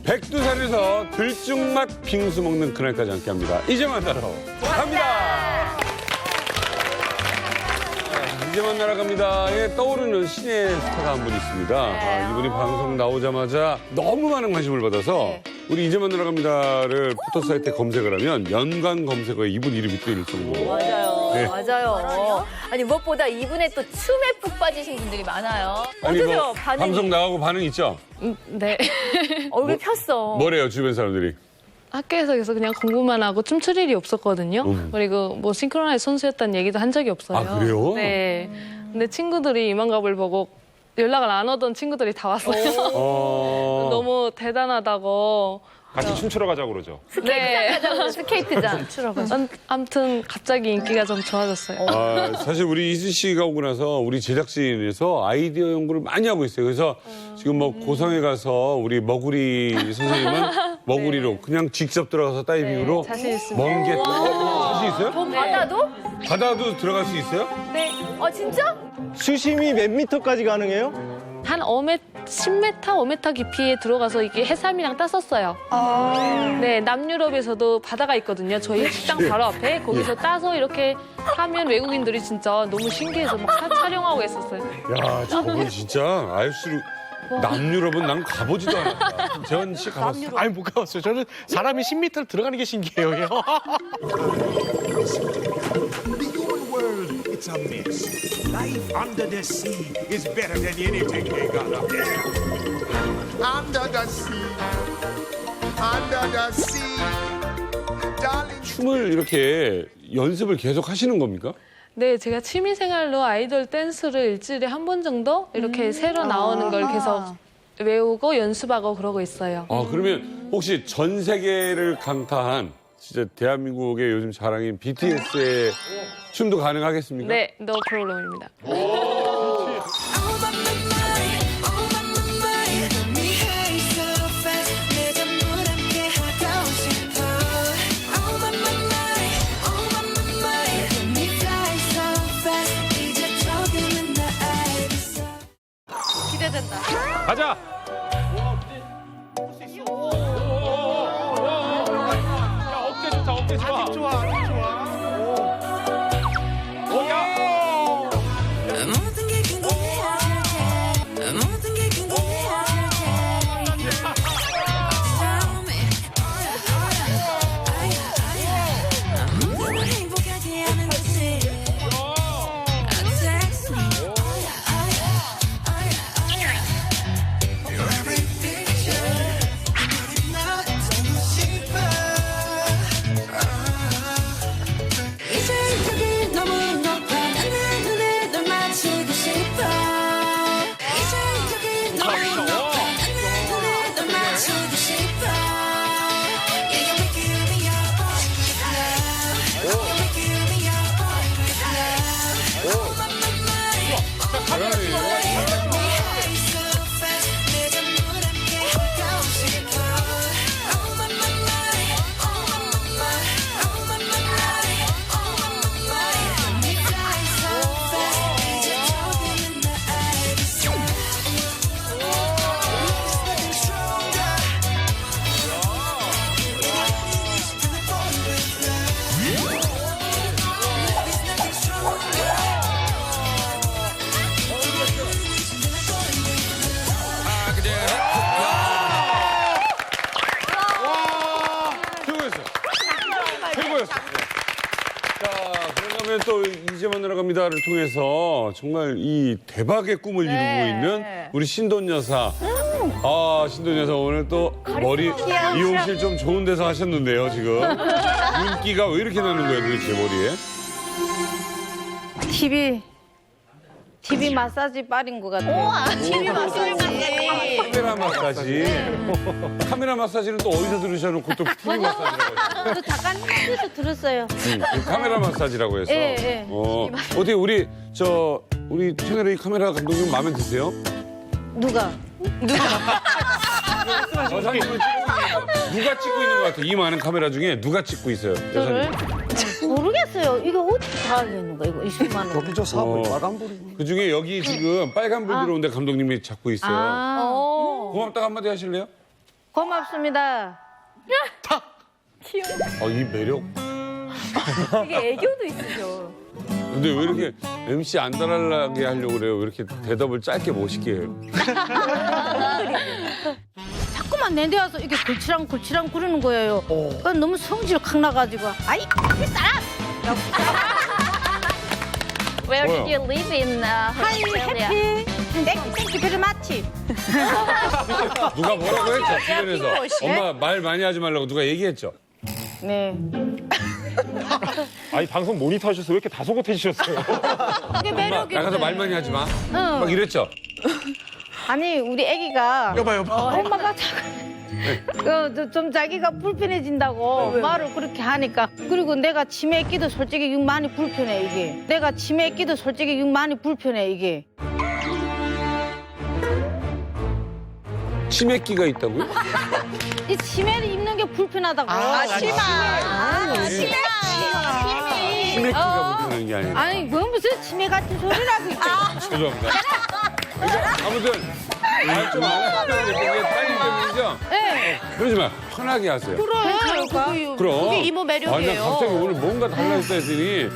백두산에서 들쭉맛 빙수 먹는 그날까지 함께합니다. 이제 만나러 갑니다. 이제 만나러 갑니다에 떠오르는 신의 스타가 한 분 있습니다. 이분이 방송 나오자마자 너무 많은 관심을 받아서 우리 이제 만나러 갑니다를 포털사이트에 검색을 하면 연관 검색어에 이분 이름이 뜨일 정도로. 맞아요. 네. 맞아요. 아니 무엇보다 이분의 또 춤에 푹 빠지신 분들이 많아요. 아니 어떠세요? 뭐 반응이? 방송 나가고 반응 있죠? 네. 얼굴 폈어. 뭐래요 주변 사람들이? 학교에서 계속 그냥 공부만 하고 춤출 일이 없었거든요. 그리고 뭐 싱크로나이즈 선수였다는 얘기도 한 적이 없어요. 아, 그래요? 네. 근데 친구들이 이만갑을 보고 연락을 안 하던 친구들이 다 왔어요. 너무 대단하다고. 같이 춤추러 가자고 그러죠. 네. 스케이트장. 아무튼 갑자기 인기가 좀 좋아졌어요. 아, 사실 우리 이순 씨가 오고 나서 우리 제작진에서 아이디어 연구를 많이 하고 있어요. 그래서 지금 뭐 고성에 가서 우리 머구리 선생님은 머구리로 그냥 직접 들어가서 다이빙으로 자신 있습니다. 먼 게 자신 있어요? 돈 받아도? 바다도 들어갈 수 있어요? 네. 진짜? 수심이 몇 미터까지 가능해요? 한 10m, 5m 깊이에 들어가서 이게 해삼이랑 땄었어요. 네, 남유럽에서도 바다가 있거든요. 저희 식당 바로 앞에. 거기서 따서 이렇게 하면 외국인들이 진짜 너무 신기해서 막 촬영하고 있었어요. 야, 저건 진짜 알수록 남유럽은 난 가보지도 않았다. 재원 씨 가봤어요? 아니 못 가봤어요. 저는 사람이 10m를 들어가는 게 신기해요. The human world, it's a mess. Life under the sea is better than anything they got up there. Under the sea, under the sea, darling. 춤을 이렇게 연습을 계속 하시는 겁니까? 네, 제가 취미생활로 아이돌 댄스를 일주일에 한 번 정도 이렇게 새로 나오는 걸 계속 외우고 연습하고 그러고 있어요. 아, 그러면 혹시 전 세계를 강타한 진짜 대한민국의 요즘 자랑인 BTS의 춤도 가능하겠습니까? 네, no problem입니다. 기대된다. 가자. 야, 어깨 좋다, 어깨 좋아. 좋아, 좋아. 그러면 또 이제 만나러 갑니다를 통해서 정말 이 대박의 꿈을 이루고 있는 우리 신돈 여사. 아, 신돈 여사 오늘 또 머리 미용실 좀 좋은 데서 하셨는데요, 지금. 윤기가 왜 이렇게 나는 거예요, 도대체 머리에? TV 마사지 빨인 것 같아요. TV 마사지. 카메라 마사지. 카메라 마사지는 또 어디서 들으셔놓고 또 TV 마사지라고 해요? 저 작가님한테서 들었어요. 카메라 마사지라고 해서. 예, 예. 어떻게 우리 채널A 카메라 감독님 마음에 드세요? 누가? 여사님은 누가 찍고 있는 것 같아요? 이 많은 카메라 중에 누가 찍고 있어요? 저를? 여사님. 모르겠어요. 이거 어떻게 다 하겠는 거야, 이거 20만 원. 저 사업을 어. 빨간불이. 그 중에 여기 지금 빨간불 들어오는데 감독님이 잡고 있어요. 어. 고맙다고 한마디 하실래요? 고맙습니다. 이 매력. 되게 애교도 있으셔. 근데 왜 이렇게 MC 안달나게 하려고 그래요? 왜 이렇게 대답을 짧게 멋있게 해요? 자꾸만 내데 와서 이게 골치랑 그러는 거예요. 너무 성질 확 나가지고. 아이, 이 사람! Where 뭐야? did you live in 하이, Australia? 해피. 땡큐 베리 마치. 누가 뭐라고 했죠? 주변에서. 엄마 말 많이 하지 말라고 누가 얘기했죠? 네. 아니 방송 모니터 하셔서 왜 이렇게 다소곳해지셨어요? 이게 엄마 매력이. 나가서 말 많이 하지 마. 막 이랬죠? 아니, 우리 애기가. 여봐. 엄마가 좀 자기가 불편해진다고 말을 그렇게 하니까. 그리고 내가 치매 끼도 솔직히 많이 불편해, 이게. 내가 치매 끼도 솔직히 많이 불편해, 이게. 치매기가 있다고요? 이 치매를 입는 게 불편하다고. 치매기가 불편한 게 아니라. 아니, 뭐 무슨 치매 같은 소리를 하고 있어. 죄송합니다. 아무튼 좀 아프다고 느끼는 딸기 때문이죠? 네. 그러지 마. 편하게 하세요. 그래요. 그럼. 그게 이모 매력이에요. 난 갑자기 오늘 뭔가 달라졌다 했더니.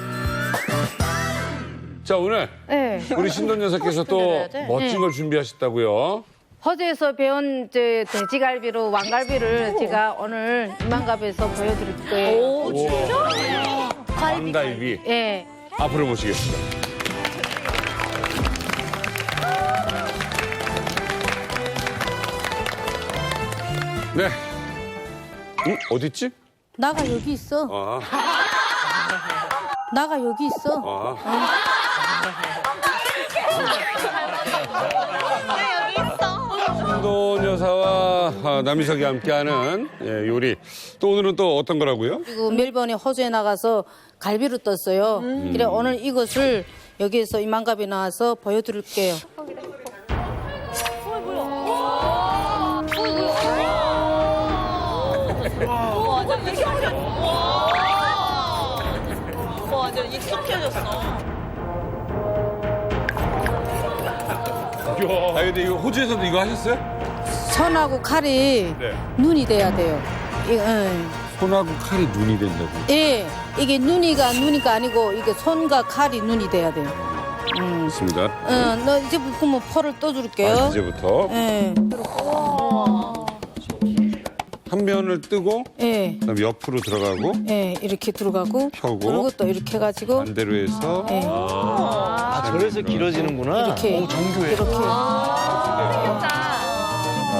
자, 오늘 네. 우리 신돈 여사께서 또 멋진 걸 준비하셨다고요. 허즈에서 배운 돼지갈비로 왕갈비를 제가 오늘 이만갑에서 보여드릴 거예요. 오, 진짜? 왕갈비. 예. 앞으로 모시겠습니다. 네. 응? 어딨지? 나가 여기 있어. 아, 나가 여기 있어. 신돈 여사와 남희석이 함께하는 요리. 또 오늘은 또 어떤 거라고요? 그리고 멜번에 허즈에 나가서 갈비를 떴어요. 그래 오늘 이것을 여기에서 이만갑에 나와서 보여드릴게요. 아, 근데 이거 호주에서도 이거 하셨어요? 손하고 칼이 네. 눈이 돼야 돼요. 응. 손하고 칼이 눈이 된다고. 예, 이게 눈이가 아니고 이게 손과 칼이 눈이 돼야 돼요. 있습니다. 너 이제부터 뭐 포를 떠줄게요. 아, 이제부터 예, 한 면을 뜨고 예, 그다음에 옆으로 들어가고 예, 이렇게 들어가고 펴고. 그리고 또 이렇게 해가지고 반대로 해서 예, 저래서 길어지는구나. 이렇게 정교해. 이렇게.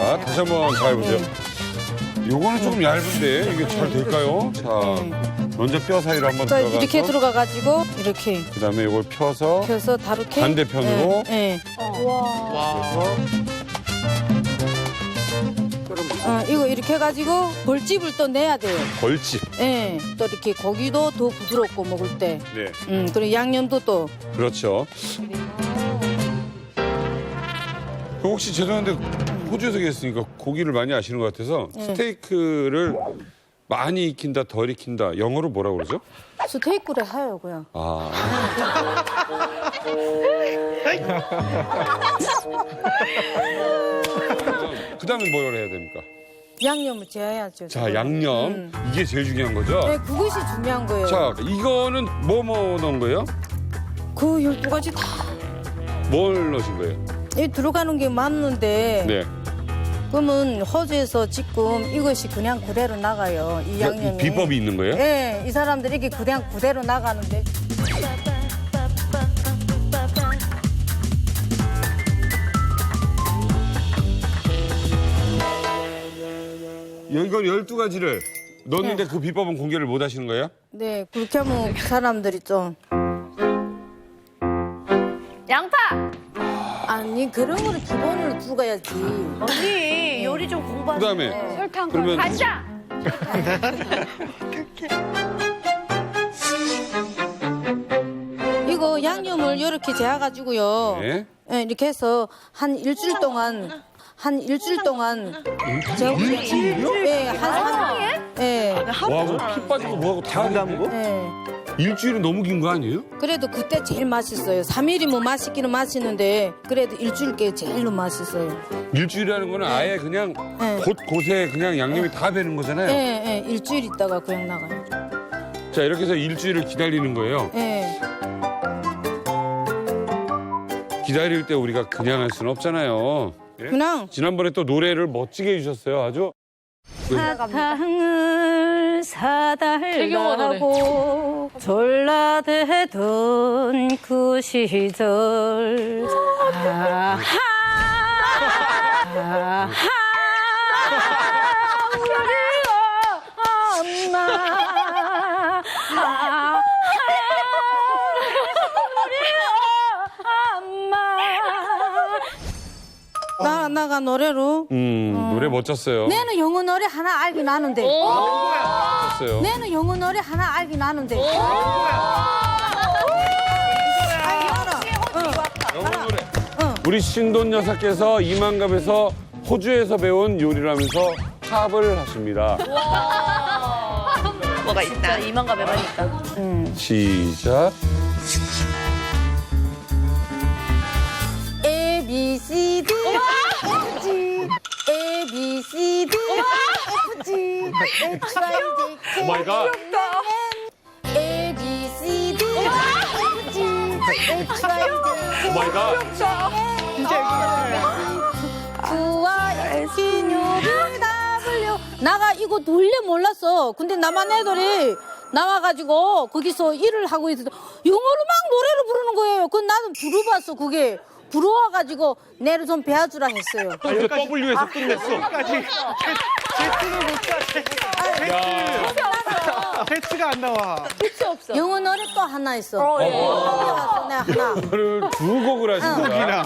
자, 다시 한번 잘 보세요. 요거는 조금 얇은데 이게 잘 될까요? 자, 먼저 뼈 사이로 한번 또 들어가서 이렇게 들어가가지고 이렇게 그다음에 이걸 펴서 펴서 다르게 반대편으로. 예, 예. 이거 이렇게 해가지고 벌집을 또 내야 돼요. 벌집. 예, 또 이렇게 고기도 더 부드럽고 먹을 때. 네, 그리고 양념도 또. 그렇죠. 혹시 죄송한데 호주에서 계셨으니까 고기를 많이 아시는 것 같아서 스테이크를 많이 익힌다, 덜 익힌다. 영어로 뭐라고 그러죠? 스테이크를 해요, 그냥. 아. 그다음에 뭘 해야 됩니까? 양념을 재야죠. 자, 양념. 이게 제일 중요한 거죠? 네, 그것이 중요한 거예요. 자, 이거는 뭐 넣은 거예요? 그 12가지 다. 뭘 넣으신 거예요? 이 들어가는 게 맞는데. 네. 그러면 허즈에서 지금 이것이 그냥 그대로 나가요. 이 양념이. 비법이 있는 거예요? 네, 이 사람들이 이게 그냥 그대로 나가는데. 이걸 12가지를 넣었는데 그 비법은 공개를 못 하시는 거예요? 네, 그렇게 하면 그 사람들이 좀. 양파! 아니, 그런 거는 기본으로 두가야지. 언니, 요리 좀 공부하세요. 그다음에 설탕, 그러면 간장! 이거 양념을 이렇게 재가지고요. 네. 네, 이렇게 해서 한 일주일 동안 재우고요. 네, 한 3일. 네. 뭐하고 피 빠지고 뭐하고 다 담고? 네. 일주일은 너무 긴 거 아니에요? 그래도 그때 제일 맛있어요. 3일이면 맛있기는 맛있는데 그래도 일주일께 제일로 맛있어요. 일주일이라는 거는 아예 그냥 네. 곳곳에 그냥 양념이 다 배는 거잖아요. 예, 예, 일주일 있다가 그냥 나가요. 자, 이렇게 해서 일주일을 기다리는 거예요. 예. 기다릴 때 우리가 그냥 할 수는 없잖아요. 예? 그냥 지난번에 또 노래를 멋지게 해주셨어요. 아주. 사탕을 태경호 노래. 사달라고 졸라대던 그 시절 아하 아하 우리 엄마 아하 우리 엄마 나가 노래로 노래 멋졌어요. 내는 영어 노래 하나 알긴 아는데 멋졌어요. 내는 영어 노래 하나 알긴 아는데 영어 노래. 우리 신돈 여사께서 이만갑에서 호주에서 배운 요리라면서 팝을 하십니다. 뭐가 있다. 진짜 이만가 매만있다. 시작. A B C D F G A B C D F G H I J K 오 마이 갓. A B C D F G H I J K 오 마이 갓. Q와 X 요를 W 나가 이거 원래 몰랐어. 근데 남한 애들이 나와가지고 거기서 일을 하고 있어. 영어로 막 노래를 부르는 거예요. 그 나는 부르봤어. 그게 부러워가지고 내를 좀 배워주라 했어요. 아, 이거 W에서 끝냈어. 패스가 안 나와. 끝이 없어. 영어 노래 또 하나 있어. 배웠어, 내가 하나. 오늘 두 곡을 하신 거야.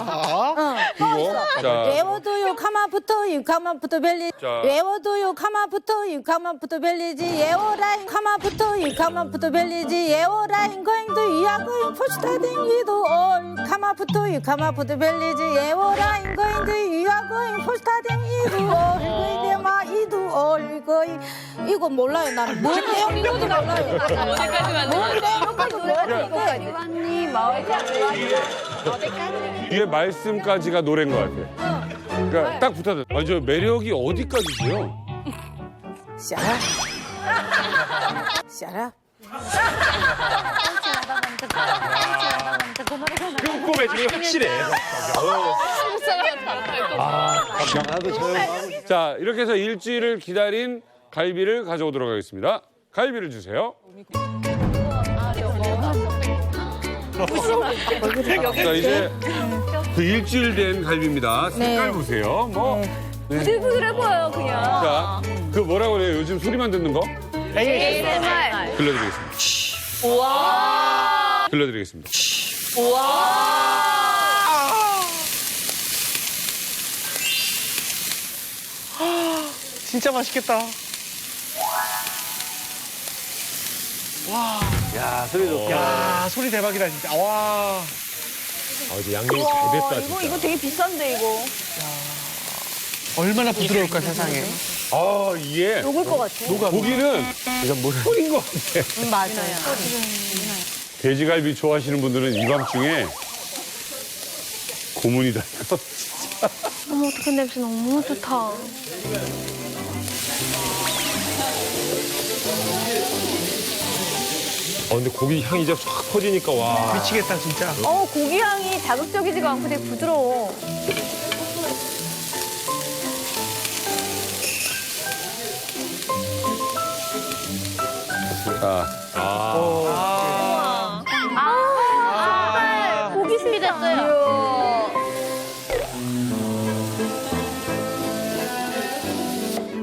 두 곡. 자, 외워도요 가마부터 가마부터 벨리 자. 외워도요 가마부터 가마부터 벨리지 예워라인 가마부터 가마부터 벨리지 예워라인 거잉도 이하거잉 포스타딩 위도 올 가마부터 가마부터 벨리지 예워라인 거잉도 이하거잉 포스타딩 위도 올 거이데마 이도 올 거이 이거 몰라요 나는 뭔 내용인지도 몰라요. 어디까지만 뭔 내용인지도 몰라요. 이완님 마을까지. 뒤에 말씀까지가 노래인 것 같아요. 그러니까 딱 붙어서. 아니, 저 매력이 어디까지세요? 샤라 샤라 꼼꼼해지기 확실해. 나도 저 자, 이렇게 해서 일주일을 기다린 갈비를 가져오도록 하겠습니다. 갈비를 주세요. 자, 이제 그 일주일 된 갈비입니다. 색깔 네. 보세요. 뭐. 부들부들해 보여요, 그냥. 자, 그 뭐라고 그래요? 요즘 소리만 듣는 거? ASMR. 들려드리겠습니다. 우와. 들려드리겠습니다. 진짜 맛있겠다. 야, 소리 좋다. 야, 소리 대박이다, 진짜. 와. 아, 이제 양념이 잘 됐다, 진짜. 이거 되게 비싼데, 이거. 얼마나 부드러울까, 세상에. 아, 이게 녹을 것 같아. 고기는 소린 것 같아. 맞아요. 돼지갈비 좋아하시는 분들은 이 밤중에 고문이다, 이거. 어머, 어떡해, 냄새 너무 좋다. 근데 고기 향이 이제 확 퍼지니까, 와. 미치겠다, 진짜. 고기 향이 자극적이지가 않고 되게 부드러워. 자, 고기 스미 됐어요.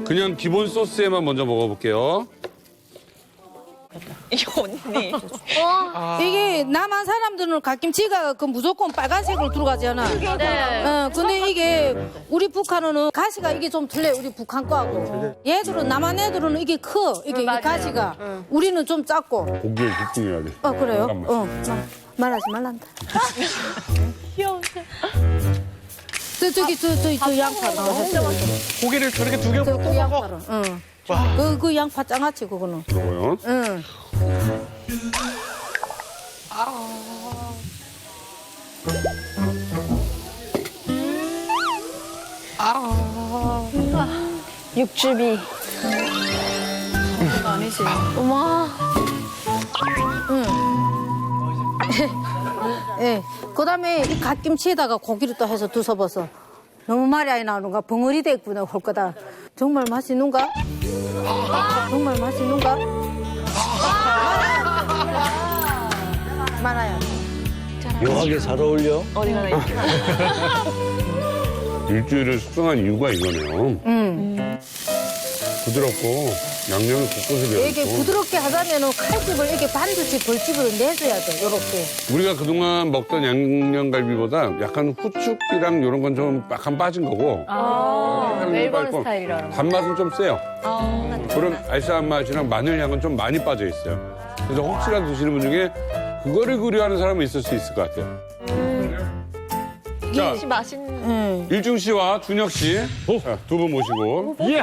그냥 기본 소스에만 먼저 먹어볼게요. 이게 남한 사람들은 갓김치가 그 무조건 빨간색으로 들어가잖아. 네. 근데 이게 우리 북한은 가시가 이게 좀 틀려. 우리 북한 거하고. 얘들은 남한 애들은 이게 커. 이게 이 가시가. 우리는 좀 작고. 고기에 집중해야 돼. 그래요? 잠깐만. 말하지 말란다. 귀여워. 저 양파 넣어. 고기를 저렇게 두 개 그 양파를. 그 양파 장아찌 그거는. 이거요? 응. 육즙이. 아니지. 어머. 예. 그다음에 이 갓김치에다가 고기를 또 해서 두서버서 너무 말이 많이 나오는가 벙어리 됐구나 올 거다. 정말 맛있는가? 정말 맛있는가? 많아요. 묘하게 잘 어울려. 어디가 나 이렇게. 일주일을 숙성한 이유가 이거네요. 부드럽고 양념이 곳곳에 이게 배어있고. 부드럽게 하자면은 칼집을 이렇게 반드시 벌집으로 내줘야 돼. 요렇게. 우리가 그동안 먹던 양념갈비보다 약간 후축이랑 이런 건 좀 약간 빠진 거고. 멜번 빠졌고 스타일이라. 단맛은 좀 세요. 그런 알싸한 맛이랑 마늘 향은 좀 많이 빠져 있어요. 그래서 혹시라도 드시는 분 중에 그거를 고려하는 사람은 있을 수 있을 것 같아요. 자, 맛있는. 일중 씨와 준혁 씨 두 분 모시고 고기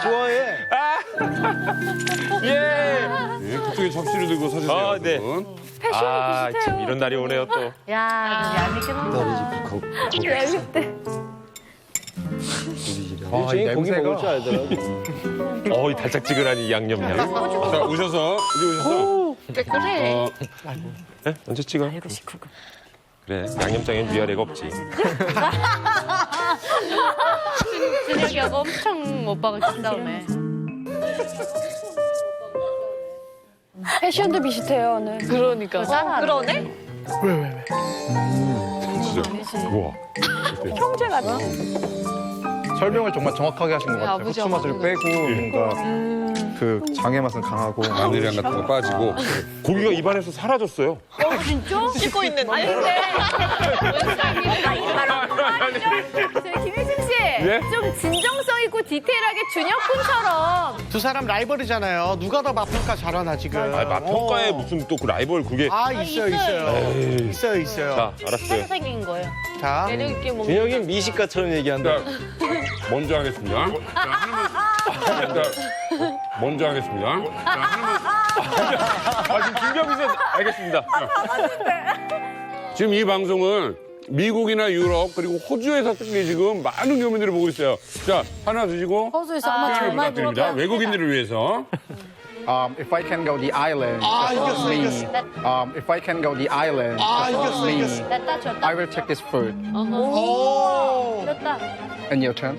좋아해. 예, 그쪽에 접시를 들고 서주세요. 아, 네. 두 분. 아, 참 이런 날이 오네요 또. 야, 얄밉게 먹는다. 얄밉대. 일주일 고기 먹을 줄 알더라고. 이 달짝지근한 이 양념향. 자, 오셔서 이리 오셔서 깨끗해. 네? 언제 찍어요? 그래, 양념장엔 위아래가 없지. 준혁이하고 엄청 오빠가 친다음에. 패션도 비슷해요, 오늘. 그러니까. 그러네? 진짜. 우와. 형제 같아. 설명을 정말 정확하게 하신 것 같아요. 아버지, 후추 맛을 아버지. 빼고 뭔가 그 장의 맛은 강하고 마늘향 같은 거 빠지고. 고기가 입안에서 사라졌어요. 진짜? 씻고 있는데. 아니, 근데. 김혜진 씨. 예? 좀 진정성 있고 디테일하게 준혁 군처럼. 두 사람 라이벌이잖아요. 누가 더 맛평가 잘하나 지금. 맛평가에 무슨 또 그 라이벌 그게. 있어요. 있어요. 자, 알았어요. 생긴 거예요. 자, 매력 있게 먹는. 준혁이 미식가처럼 얘기한다. 자, 먼저 하겠습니다. 자, 하나만. 자, 먼저 하겠습니다. 자, 하나만. 지금 준비하고 알겠습니다. 지금 이 방송은 미국이나 유럽 그리고 호주에서 특히 지금 많은 교민들이 보고 있어요. 자, 하나 드시고 호수에서 아마 표현을 제일 많이 부탁드립니다. 먹어요. 외국인들을 위해서. If I can go the island, just me. If I can go the island, just me. 됐다, 줬다. I will take this food. 됐다. And your turn.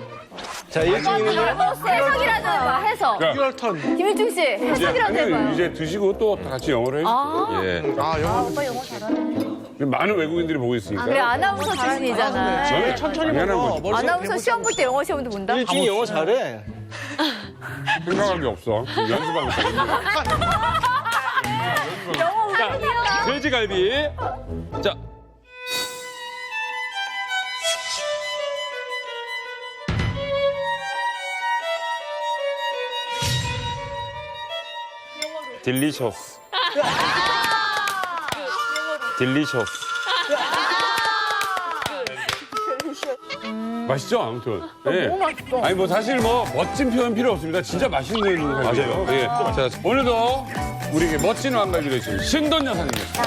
자, 일주일은 해석이라도 해봐, 해석. 자, 1턴. 김일중 씨, 해석이라도 해봐요. 이제 드시고 또 같이 영어로 해주세요. 예. 오빠 영어 잘하네. 많은 외국인들이 보고 있으니까. 그래, 아나운서 출신이잖아. 저는 천천히 당연한 먹어. 거죠. 머릿속에 아나운서 시험 볼 때 영어 시험도 본다? 일주일 영어 잘해. 생각할 게 없어. 연습하고 있어. 영어 우승이야. 돼지갈비. 자. 딜리셔스. 딜리셔스. 맛있죠, 아무튼. 예. 아니 뭐 사실 뭐 멋진 표현 필요 없습니다. 진짜 맛있는 갈비예요. 예. 자, 오늘도 우리에게 멋진 왕갈비를 주신 신돈 여사님이었습니다.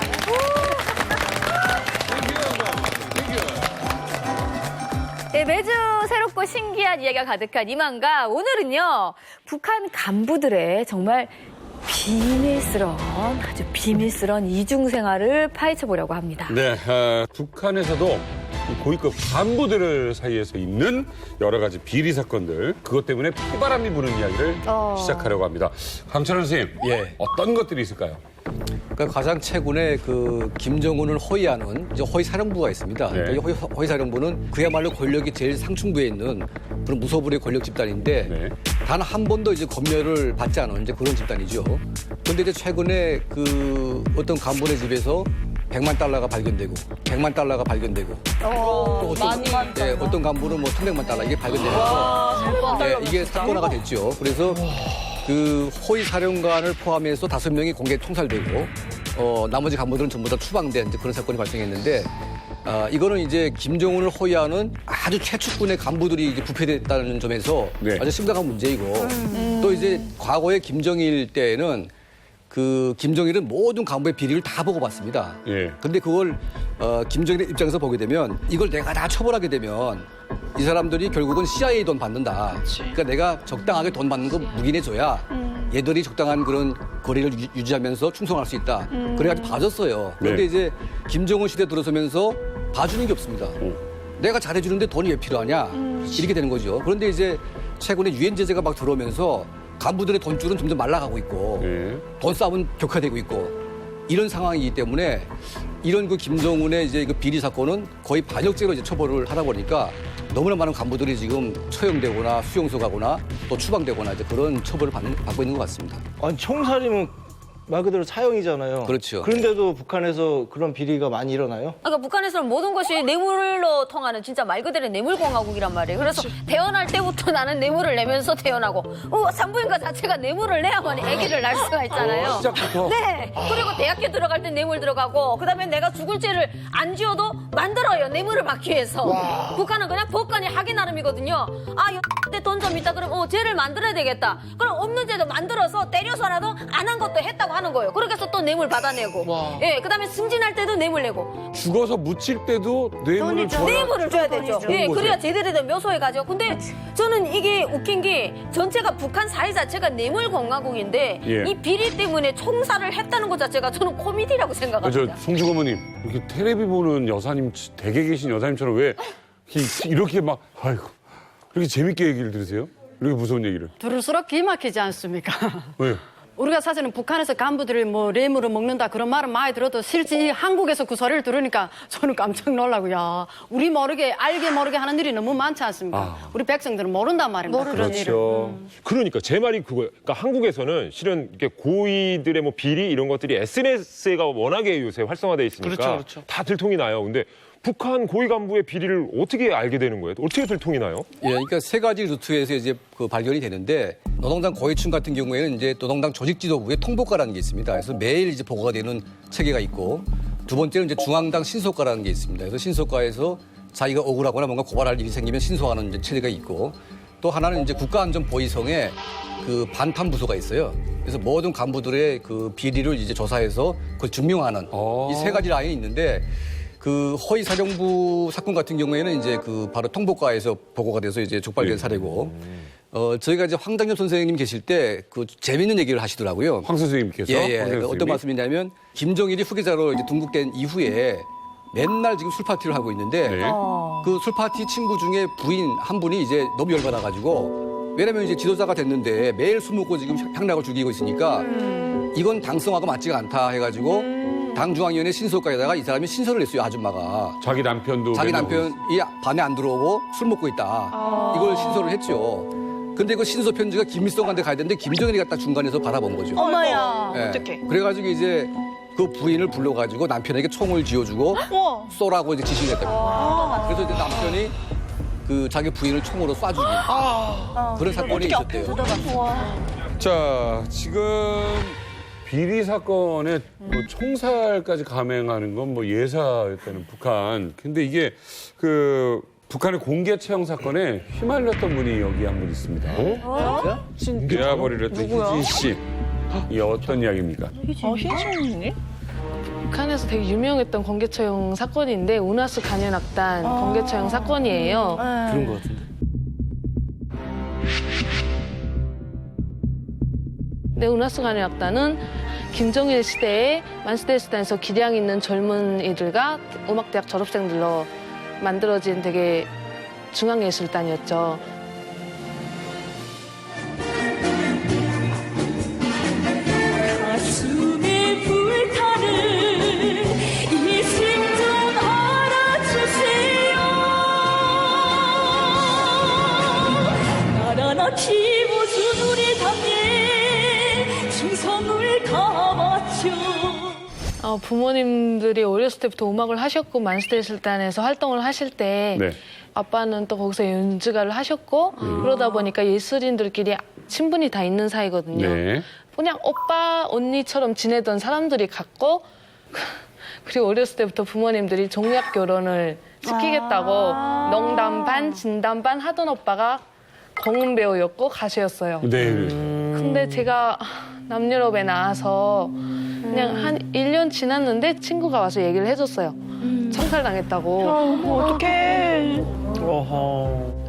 네, 매주 새롭고 신기한 이야기가 가득한 이만가 오늘은요 북한 간부들의 정말 아주 비밀스러운 이중 생활을 파헤쳐 보려고 합니다. 네, 북한에서도 이 고위급 간부들 사이에서 있는 여러 가지 비리 사건들, 그것 때문에 피바람이 부는 이야기를 시작하려고 합니다. 강철원 선생님, 예. 어떤 것들이 있을까요? 그러니까 가장 최근에 그 김정은을 호위하는 이제 호위사령부가 있습니다. 네. 그러니까 이 호위사령부는 그야말로 권력이 제일 상층부에 있는 그런 무소불위의 권력 집단인데 네. 단 한 번도 이제 검열을 받지 않은 이제 그런 집단이죠. 그런데 이제 최근에 그 어떤 간부네 집에서 100만 달러가 발견되고 100만 달러가 발견되고 또 어떤 간부는 뭐 300만 달러 이게 발견되면서 이게 사건화가 됐죠. 그래서 그 호위 사령관을 포함해서 5명이 공개 통살되고 나머지 간부들은 전부 다 추방된 이제 그런 사건이 발생했는데 이거는 이제 김정은을 호위하는 아주 최측근의 간부들이 이제 부패됐다는 점에서 네. 아주 심각한 문제이고 또 이제 과거에 김정일 때에는 그 김정일은 모든 간부의 비리를 다 보고 봤습니다. 예. 근데 그걸 김정일의 입장에서 보게 되면 이걸 내가 다 처벌하게 되면 이 사람들이 결국은 CIA 돈 받는다. 그러니까 내가 적당하게 돈 받는 거 묵인해줘야 얘들이 적당한 그런 거리를 유지하면서 충성할 수 있다. 그래가지고 봐줬어요. 그런데 네. 이제 김정은 시대 들어서면서 봐주는 게 없습니다. 내가 잘해주는데 돈이 왜 필요하냐 이렇게 되는 거죠. 그런데 이제 최근에 유엔 제재가 막 들어오면서 간부들의 돈줄은 점점 말라가고 있고 예. 돈 싸움은 격화되고 있고 이런 상황이기 때문에 이런 그 김정은의 이제 그 비리 사건은 거의 반역죄로 이제 처벌을 하다 보니까 너무나 많은 간부들이 지금 처형되거나 수용소 가거나 또 추방되거나 이제 그런 처벌을 받고 있는 것 같습니다. 아니, 총살이면 말 그대로 사형이잖아요. 그렇죠. 그런데도 북한에서 그런 비리가 많이 일어나요? 그러니까 북한에서는 모든 것이 뇌물로 통하는 진짜 말 그대로 뇌물공화국이란 말이에요. 그래서 태어날 때부터 나는 뇌물을 내면서 태어나고 산부인과 자체가 뇌물을 내야만 아기를 낳을 수가 있잖아요. 시작부터? 네. 그리고 대학교 들어갈 때 뇌물 들어가고 그다음에 내가 죽을 죄를 안 지어도 만들어요. 뇌물을 받기 위해서. 북한은 그냥 법관이 하기 나름이거든요. 때 돈 좀 있다 그러면 죄를 만들어야 되겠다. 그럼 없는 죄도 만들어서 때려서라도 안 한 것도 했다고 하는 거예요. 그렇게 해서 또 뇌물 받아내고. 예, 그다음에 승진할 때도 뇌물 내고. 죽어서 묻힐 때도 뇌물을 줘야 뇌물을 줘야 되죠. 예, 그래야 제대로 된 묘소에 가죠. 근데 저는 이게 웃긴 게 전체가 북한 사회 자체가 뇌물 공화국인데 예. 이 비리 때문에 총살을 했다는 것 자체가 저는 코미디라고 생각합니다. 송중 어머님 이렇게 텔레비 보는 여사님 댁에 계신 여사님처럼 왜 이렇게 막 아이고 이렇게 재밌게 얘기를 들으세요? 이렇게 무서운 얘기를. 들을수록 기막히지 않습니까? 왜요? 우리가 사실은 북한에서 간부들이 뭐 뇌물을 먹는다 그런 말은 많이 들어도 실제 한국에서 그 소리를 들으니까 저는 깜짝 놀라고 야 우리 모르게 알게 모르게 하는 일이 너무 많지 않습니까? 우리 백성들은 모른단 말입니다. 그런 일을. 그렇죠. 그러니까 제 말이 그거예요. 그러니까 한국에서는 실은 이렇게 고위들의 뭐 비리 이런 것들이 SNS가 워낙에 요새 활성화돼 있으니까 그렇죠. 다 들통이 나요. 근데 북한 고위 간부의 비리를 어떻게 알게 되는 거예요? 어떻게 들통이 나요? 예, 그러니까 세 가지 루트에서 이제 그 발견이 되는데 노동당 고위층 같은 경우에는 이제 노동당 조직 지도부의 통보과라는 게 있습니다. 그래서 매일 이제 보고가 되는 체계가 있고 두 번째는 이제 중앙당 신속과라는 게 있습니다. 그래서 신속과에서 자기가 억울하거나 뭔가 고발할 일이 생기면 신속하는 이제 체계가 있고 또 하나는 이제 국가안전보위성에 그 반탐부소가 있어요. 그래서 모든 간부들의 그 비리를 이제 조사해서 그걸 증명하는 이 세 가지 라인이 있는데 그 허위사령부 사건 같은 경우에는 이제 그 바로 통보과에서 보고가 돼서 이제 촉발된 사례고, 저희가 이제 황당엽 선생님 계실 때 그 재밌는 얘기를 하시더라고요. 황 선생님께서? 예. 황 선생님이? 어떤 말씀이냐면 김정일이 후계자로 이제 등극된 이후에 맨날 지금 술 파티를 하고 있는데 네. 그 술 파티 친구 중에 부인 한 분이 이제 너무 열받아가지고 왜냐면 이제 지도자가 됐는데 매일 술 먹고 지금 향락을 죽이고 있으니까 이건 당성하고 맞지가 않다 해가지고 당중앙위원회 신속과에다가 이 사람이 신설을 냈어요, 아줌마가. 자기 남편도. 자기 맨날 남편이 밤에 안 들어오고 술 먹고 있다. 이걸 신설을 했죠. 근데 그 신서 편지가 김일성한테 가야 되는데 김정일이 갖다 중간에서 받아본 거죠. 어머야. 예. 그래가지고 이제 그 부인을 불러가지고 남편에게 총을 쥐어주고 쏘라고 이제 지시를 했답니다. 그래서 이제 남편이 그 자기 부인을 총으로 쏴주기. 그런 사건이 있었대요. 자, 지금 비리 사건에 뭐 총살까지 감행하는 건 뭐 예사였다는 북한. 근데 이게 그 북한의 공개 채용 사건에 휘말렸던 분이 여기 한 분 있습니다. 대화벌이를 했던 희진 씨. 이게 어떤 이야기입니까? 북한에서 되게 유명했던 공개처형 사건인데 운하수 간현악단 공개처형 사건이에요. 그런 것 같은데. 네, 운하수 간현악단은 김정일 시대에 만수대수단에서 기량 있는 젊은이들과 음악대학 졸업생들로 만들어진 되게 중앙예술단이었죠. 가슴에 불타는 이 심정 알아주세요. 나라나 키워준 우리 당에 충성을 다하죠. 부모님들이 어렸을 때부터 음악을 하셨고 만수대술단에서 활동을 하실 때 네. 아빠는 또 거기서 연주가를 하셨고 그러다 보니까 예술인들끼리 친분이 다 있는 사이거든요. 네. 그냥 오빠 언니처럼 지내던 사람들이 같고 그리고 어렸을 때부터 부모님들이 종약 결혼을 시키겠다고 농담 반, 진담 반 하던 오빠가 공은 배우였고 가수였어요. 네. 근데 제가 남유럽에 나와서 그냥 한 1년 지났는데 친구가 와서 얘기를 해줬어요. 청살당했다고. 어떡해.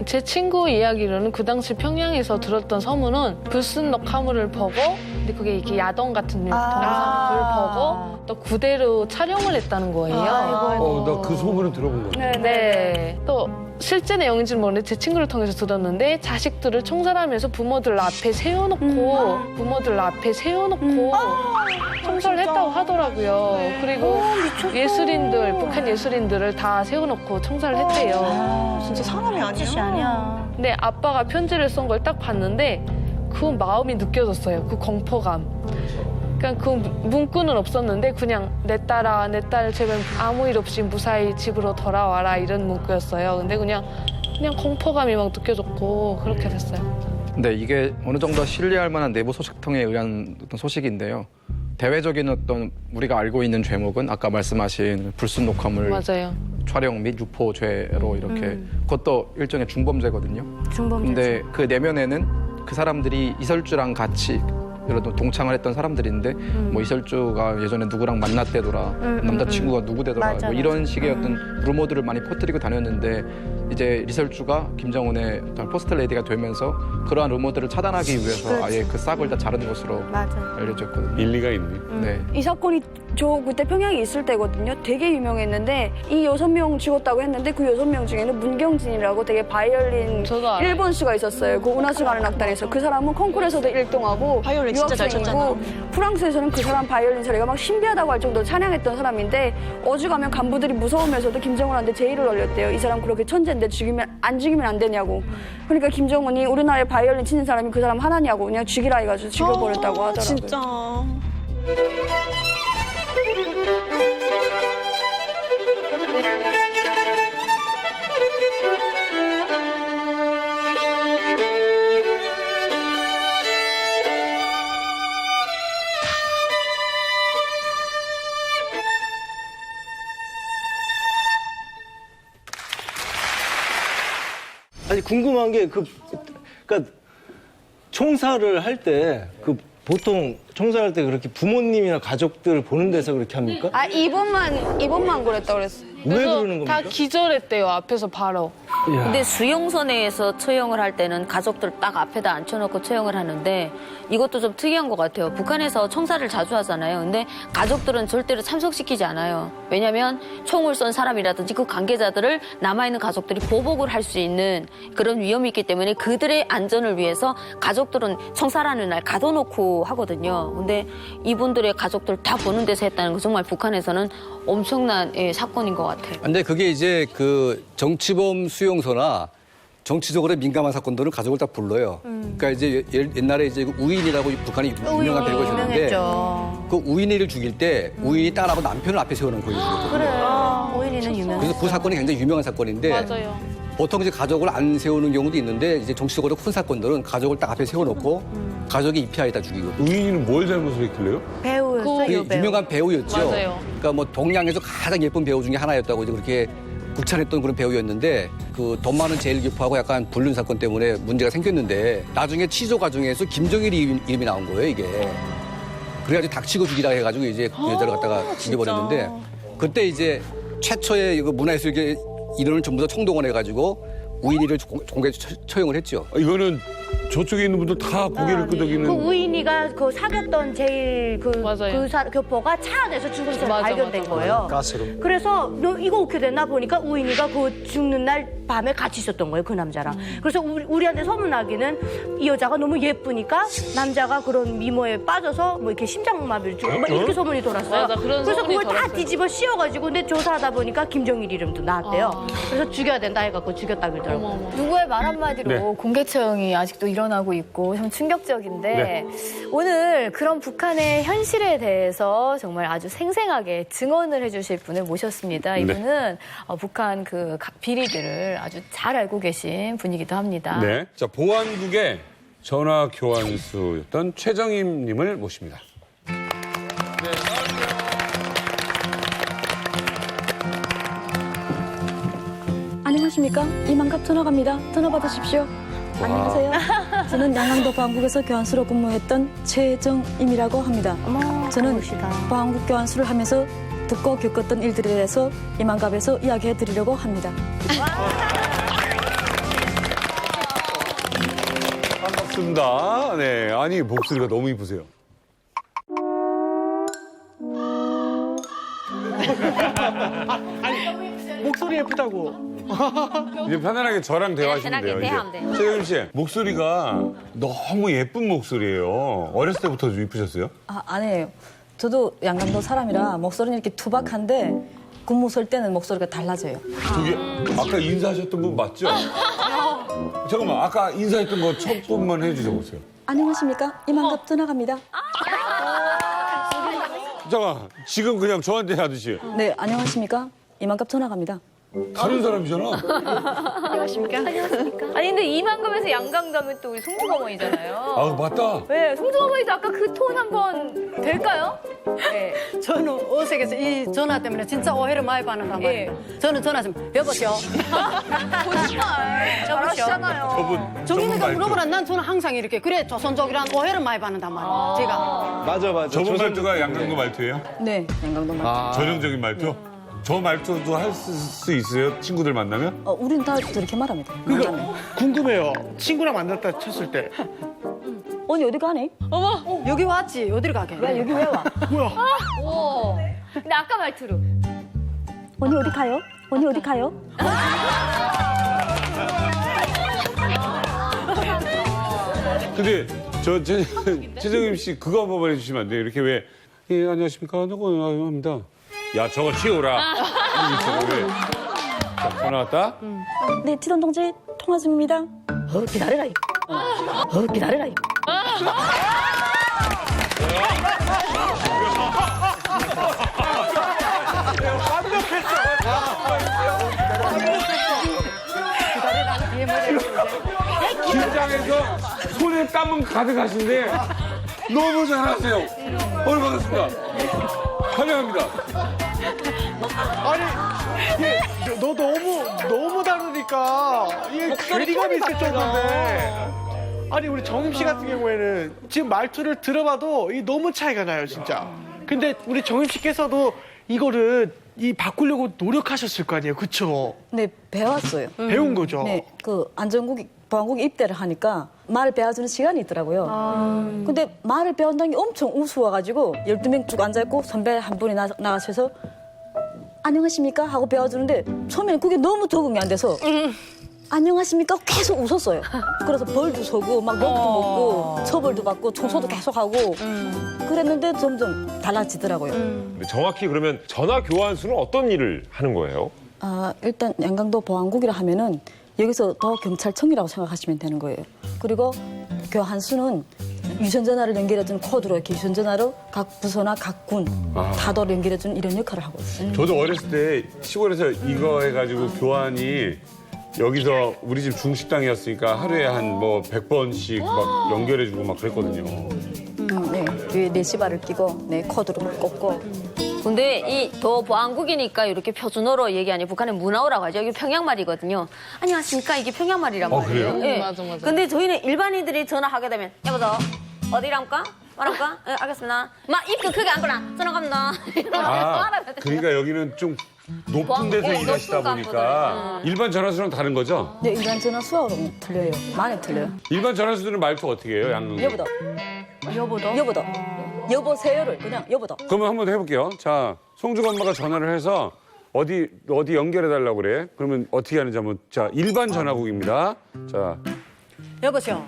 제 친구 이야기로는 그 당시 평양에서 들었던 소문은 불순록 화물을 보고, 근데 그게 이렇게 야동 같은 동영상을 보고 또 그대로 촬영을 했다는 거예요. 나 그 소문을 들어본 거야. 네. 또 실제 내용인지는 모르는데 제 친구를 통해서 들었는데 자식들을 총살하면서 부모들 앞에 세워놓고 총살을 했다고 하더라고요. 그리고 예술인들, 북한 예술인들을 다 세워놓고 총살을 했대요. 진짜 사람이 아니야. 근데 아빠가 편지를 쓴 걸 딱 봤는데 그 마음이 느껴졌어요. 그 공포감. 그러니까 그 문구는 없었는데 그냥 내 딸아, 내 딸 제발 아무 일 없이 무사히 집으로 돌아와라 이런 문구였어요. 근데 그냥 공포감이 막 느껴졌고 그렇게 됐어요. 근데 이게 어느 정도 신뢰할 만한 내부 소식통에 의한 어떤 소식인데요. 대외적인 어떤 우리가 알고 있는 죄목은 아까 말씀하신 불순 녹화물 맞아요. 촬영 및 유포죄로 이렇게 그것도 일종의 중범죄거든요. 중범죄. 근데 그 내면에는 그 사람들이 이설주랑 같이 이런 동창을 했던 사람들인데 뭐 이설주가 예전에 누구랑 만났대더라, 남자친구가 누구 되더라, 맞아, 뭐 이런 식의 어떤 루머들을 많이 퍼뜨리고 다녔는데 이제 이설주가 김정은의 포스트 레이디가 되면서 그러한 루머들을 차단하기 위해서 아예 그 싹을 다 자른 것으로 알려졌거든요. 일리가 있네. 네. 이 사건이 저 그때 평양에 있을 때거든요. 되게 유명했는데 이 6명 죽었다고 했는데 그 6명 중에는 문경진이라고 되게 바이올린 저도 알아요. 일본수가 있었어요. 그 운하수 가는 악단에서 그 사람은 콩쿠르에서도 1등하고 바이올린 진짜 잘 유학생이고 프랑스에서는 그 사람 바이올린 소리가 막 신비하다고 할 정도로 찬양했던 사람인데 어죽하면 간부들이 무서우면서도 김정은한테 제의를 올렸대요. 이 사람 그렇게 천재인데 안 죽이면 안 되냐고. 그러니까 김정은이 우리나라에 바이올린 치는 사람이 그 사람 하나냐고 그냥 죽이라 해가지고 죽여버렸다고 하더라고요. 진짜. 아니 궁금한 게 그러니까 총살을 할 때 그 보통 총살할 때 그렇게 부모님이나 가족들 보는 데서 그렇게 합니까? 아 이번만 그랬다 그랬어요. 왜 그러는 다 겁니까? 기절했대요, 앞에서 바로. 근데 수용소내에서 처형을 할 때는 가족들 딱 앞에다 앉혀놓고 처형을 하는데 이것도 좀 특이한 것 같아요. 북한에서 총살을 자주 하잖아요. 근데 가족들은 절대로 참석시키지 않아요. 왜냐하면 총을 쏜 사람이라든지 그 관계자들을 남아있는 가족들이 보복을 할 수 있는 그런 위험이 있기 때문에 그들의 안전을 위해서 가족들은 총살하는 날 가둬놓고 하거든요. 근데 이분들의 가족들 다 보는 데서 했다는 거 정말 북한에서는 엄청난 사건인 것 같아요. 근데 그게 이제 그 정치범 수용소나 정치적으로 민감한 사건들은 가족을 딱 불러요. 그러니까 이제 옛날에 이제 우인이라고 북한이 유명한 배우가 있었는데 그 우인이를 죽일 때 우인이 딸하고 남편을 앞에 세우는 거예요. 그래요. 오일이는 유명. 그래서 그 사건이 굉장히 유명한 사건인데 맞아요. 보통 이제 가족을 안 세우는 경우도 있는데 이제 정치적으로 큰 사건들은 가족을 딱 앞에 세워놓고 가족이 입회하에다 죽이고. 우인이는 뭘 잘못을 했길래요? 배우였어요. 그 유명한 배우였죠. 맞아요. 그러니까 뭐 동양에서 가장 예쁜 배우 중에 하나였다고 이제 그렇게 극찬했던 그런 배우였는데 그 돈 많은 제일 교포하고 약간 불륜 사건 때문에 문제가 생겼는데 나중에 취조 과정에서 김정일 이름이 나온 거예요 이게. 그래가지고 닥치고 죽이라 해가지고 이제 그 여자를 갖다가 죽여버렸는데 그때 이제 최초의 그 문화예술계 이론을 전부 다 총동원해가지고 우인이를 공개 처형을 했죠. 이거는 저쪽에 있는 분들 다 고개를 끄덕이는. 그 우인이가 그 사귀었던 제일 맞아요. 교포가 차 안에서 죽은 채로 맞아, 발견된 맞아, 거예요. 가스로. 그래서 너 이거 어떻게 됐나 보니까 우인이가 그 죽는 날 밤에 같이 있었던 거예요, 그 남자랑. 그래서 우리한테 소문나기는 이 여자가 너무 예쁘니까 남자가 그런 미모에 빠져서 뭐 이렇게 심장마비를 주고 뭐 이렇게 소문이 돌았어요. 맞아, 그런 그래서 소문이 그걸 다 돌았어요. 뒤집어 씌워가지고 근데 조사하다 보니까 김정일 이름도 나왔대요. 그래서 죽여야 된다 해갖고 죽였다 그러더라고요. 누구의 말 한마디로 네. 공개 처형이 아직도 일어나고 있고 좀 충격적인데 네. 오늘 그런 북한의 현실에 대해서 정말 아주 생생하게 증언을 해주실 분을 모셨습니다. 이분은 북한 그 비리들을 아주 잘 알고 계신 분이기도 합니다. 네. 자, 보안국의 전화 교환수였던 최정임님을 모십니다. 네, 안녕하십니까? 이만갑 전화 갑니다. 전화 받으십시오. 안녕하세요. 저는 양강도 보안국에서 교환수로 근무했던 최정임이라고 합니다. 저는 보안국 교환수를 하면서 듣고 겪었던 일들에 대해서 이만갑에서 이야기해 드리려고 합니다. 반갑습니다. 네, 아니 목소리가 너무 이쁘세요. 목소리 예쁘다고. 이제 편안하게 저랑 대화하시면 돼요. 편하게 대화하면 돼요. 최정임 씨, 목소리가 너무 예쁜 목소리예요. 어렸을 때부터 좀 이쁘셨어요? 아니에요. 저도 양강도 사람이라 목소리는 이렇게 투박한데 근무 설 때는 목소리가 달라져요. 저기 아까 인사하셨던 분 맞죠? 잠깐만, 아까 인사했던 거 첫 분만 해주셔 보세요. 안녕하십니까? 이만갑 전화 갑니다. 잠깐, 지금 그냥 저한테 하듯이 네, 안녕하십니까? 이만갑 전화 갑니다. 다른 사람이잖아. 안녕하십니까? 아니 근데 이만큼에서 양강도 하면 또 우리 송중어머니잖아요. 아, 맞다. 네, 송중어머니도 아까 그 톤 한번 될까요? 네. 저는 어색해서 이 전화 때문에 진짜 오해를 많이 받는단 말이에요. 저는 전화 좀 여보세요. 거짓말. 잘하시잖아요. 저분 정인이가 물어보라 난 저는 항상 이렇게 그래 조선족이란 오해를 많이 받는단 말이에요. 제가. 맞아. 저분 말투가 양강도 말투예요? 네, 양강도 말투. 전형적인 말투? 저 말투도 할 수 있어요? 친구들 만나면? 우린 다 저렇게 말합니다. 그러니까 궁금해요. 친구랑 만났다 쳤을 때. 언니 어디 가니? 어머, 여기 왔지. 어디를 가게? 야, 여기 왜 와? 오. 근데 아까 말투로. 언니 어디 가요? 언니 어디 가요? 근데 저 최정임 씨 그거 한 번만 해주시면 안 돼요? 이렇게 왜 예, 안녕하십니까? 누구입니다. 야, 저거 치우라. 왜? 자, 전화 왔다. 네, 티돈 동지 통화 중입니다. 기다려라. 기다려라. 긴장해서 손에 땀은 가득하신데 너무 잘하세요. 오늘 반갑습니다. 환영합니다. 아니, 너 너무 다르니까 이게 괴리감이 있을 정도인데. 아니, 우리 정임 씨 같은 경우에는 지금 말투를 들어봐도 이 너무 차이가 나요, 진짜. 근데 우리 정임 씨께서도 이거를 바꾸려고 노력하셨을 거 아니에요, 그쵸? 네, 배웠어요. 배운 거죠? 네, 그 보안국에 입대를 하니까 말을 배워주는 시간이 있더라고요. 근데 말을 배운다는 게 엄청 우스워가지고 12명 쭉 앉아있고 선배 한 분이 나가셔서 안녕하십니까? 하고 배워주는데 처음에는 그게 너무 적응이 안 돼서 안녕하십니까? 계속 웃었어요. 그래서 벌도 서고 막 욕도 먹고 처벌도 받고 청소도 계속 하고 그랬는데 점점 달라지더라고요. 근데 정확히 그러면 전화 교환수는 어떤 일을 하는 거예요? 일단 양강도 보안국이라 하면은 여기서 더 경찰청이라고 생각하시면 되는 거예요. 그리고 교환수는 유선전화를 연결해주는 코드로 이렇게 유선전화로 각 부서나 각 군, 다도를 연결해주는 이런 역할을 하고 있어요. 저도 어렸을 때 시골에서 이거 해가지고 교환이 여기서 우리 집 중식당이었으니까 하루에 한 뭐 100번씩 막 연결해주고 막 그랬거든요. 네, 뒤에 레시바를 끼고 네 코드로 꽂고. 근데 이 더 보안국이니까 이렇게 표준어로 얘기하니 북한의 문화어라고 하죠. 이게 평양말이거든요. 안녕하십니까? 이게 평양말이란 말이에요. 그래요? 예. 맞아. 근데 저희는 일반인들이 전화하게 되면 여보세요? 어디랍니까? 말할까? 예, 알겠습니다. 막 입도 크게 안 거나 전화 갑니다. 그러니까 여기는 좀 높은 데서 일하시다 보니까 일반 전화수랑 다른 거죠? 네, 일반 전화 수화로는 틀려요. 많이 틀려요. 일반 전화수들은 말투 어떻게 해요? 양릉? 여보도. 여보세요를 그냥 여보도. 그러면 한번 해볼게요. 자, 송주가 엄마가 전화를 해서 어디 연결해달라고 그래. 그러면 어떻게 하는지 한번. 자, 일반 전화국입니다. 자. 여보세요.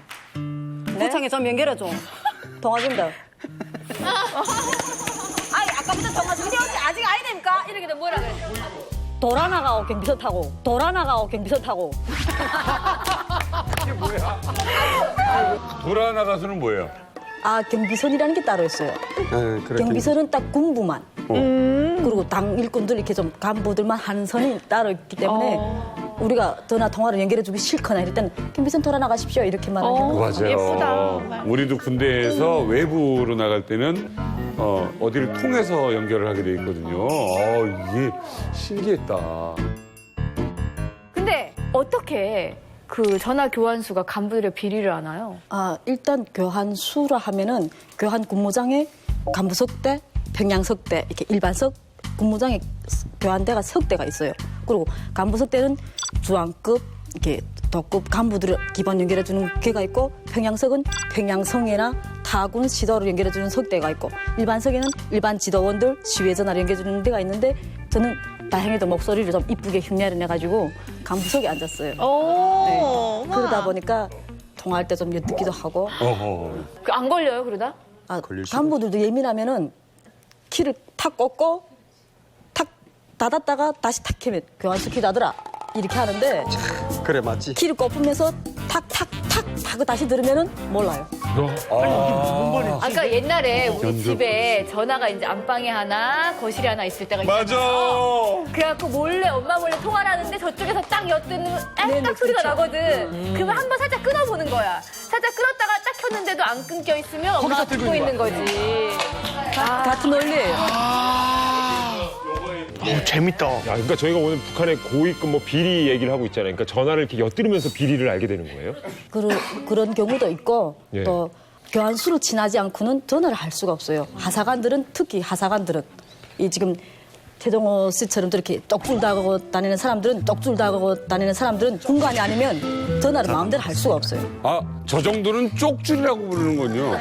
구청에 좀 연결해줘. 통화 중이다. 아이, 아까부터 정말 근데 아직 아니됩니까? 이렇게 되면 뭐라 그래? 돌아나가고 경비서 타고. 이게 뭐야? 돌아나가서는 뭐예요? 경비선이라는 게 따로 있어요. 네, 그래. 경비선은 딱 군부만. 그리고 당 일꾼들 이렇게 좀 간부들만 하는 선이 따로 있기 때문에 우리가 전화 통화를 연결해주기 싫거나 이럴 때는 경비선 돌아나가십시오 이렇게 말하는 거. 맞아요. 예쁘다. 우리도 군대에서 외부로 나갈 때는 어디를 통해서 연결을 하게 돼 있거든요. 이게 신기했다. 근데 어떻게 그 전화 교환수가 간부들의 비리를 아나요? 일단 교환수라 하면은 교환 근무장에 간부 석대, 평양 석대, 이렇게 일반석 근무장에 교환대가 석대가 있어요. 그리고 간부 석대는 주황급, 이렇게 도급 간부들을 기본 연결해주는 개가 있고, 평양석은 평양성이나 타군 시도를 연결해주는 석대가 있고, 일반석에는 일반 지도원들 시외 전화를 연결해주는 데가 있는데, 저는 다행히도 목소리를 좀 이쁘게 흉내를 내가지고 간부석에 앉았어요. 네. 그러다 보니까 통화할 때 좀 엿듣기도 하고. 안 걸려요, 그러다? 간부들도 예민하면은 키를 탁 꽂고 탁 닫았다가 다시 탁 켜면 교환수 키 닫으라 이렇게 하는데, 그래 맞지. 키를 꼽으면서 탁탁탁 하고 다시 들으면은 몰라요. 아까 옛날에 우리 집에 전화가 이제 안방에 하나, 거실에 하나 있을 때가 맞아. 있잖아요. 그래갖고 몰래 엄마 몰래 통화를 하는데 저쪽에서 딱 엿듣는 딱 소리가 나거든. 그러면 한번 살짝 끊어보는 거야. 살짝 끊었다가 딱 켰는데도 안 끊겨 있으면 엄마가 듣고 있는 거지. 같은 원리예요. 재밌다. 야, 그러니까 저희가 오늘 북한의 고위급 뭐 비리 얘기를 하고 있잖아요. 그러니까 전화를 이렇게 엿들으면서 비리를 알게 되는 거예요? 그런 경우도 있고, 예. 또 교환수로 친하지 않고는 전화를 할 수가 없어요. 하사관들은, 특히 하사관들은 이 지금 태종호 씨처럼 이렇게 떡줄 다가고 다니는 사람들은 군관이 아니면 전화를 마음대로 할 수가 없어요. 저 정도는 쪽줄이라고 부르는군요.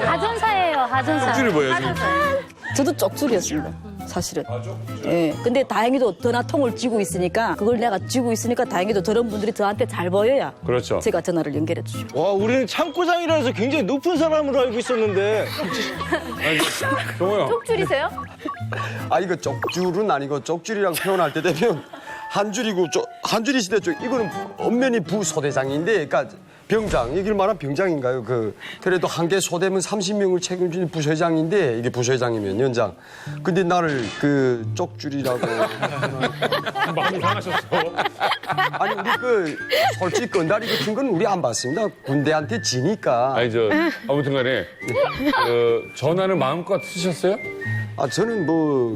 하전사예요, 하전사. 쪽줄이 뭐예요, 지금? 저도 쪽줄이었습니다, 사실은. 예. 근데 다행히도 전화통을 쥐고 있으니까, 그걸 내가 쥐고 있으니까 다행히도 저런 분들이 저한테 잘 보여야 그렇죠. 제가 전화를 연결해 주죠. 와, 우리는 창고장이라서 굉장히 높은 사람으로 알고 있었는데. 정호야. 쪽줄이세요? 이거 쪽줄은 아니고 쪽줄이라고 표현할 때 되면 한 줄이고 한 줄이시대 쪽 이거는 엄연히 부소대장인데, 그러니까 병장, 이길 만한 병장인가요? 그래도 한 개 소대면 30명을 책임지는 부소장인데, 이게 부소장이면 연장. 근데 나를 쪽줄이라고. 마음이 상하셨어. 아니, 우리 솔직히 건다리 같은 건 우리 안 받습니다. 군대한테 지니까. 아무튼 간에, 전화는 마음껏 쓰셨어요? 저는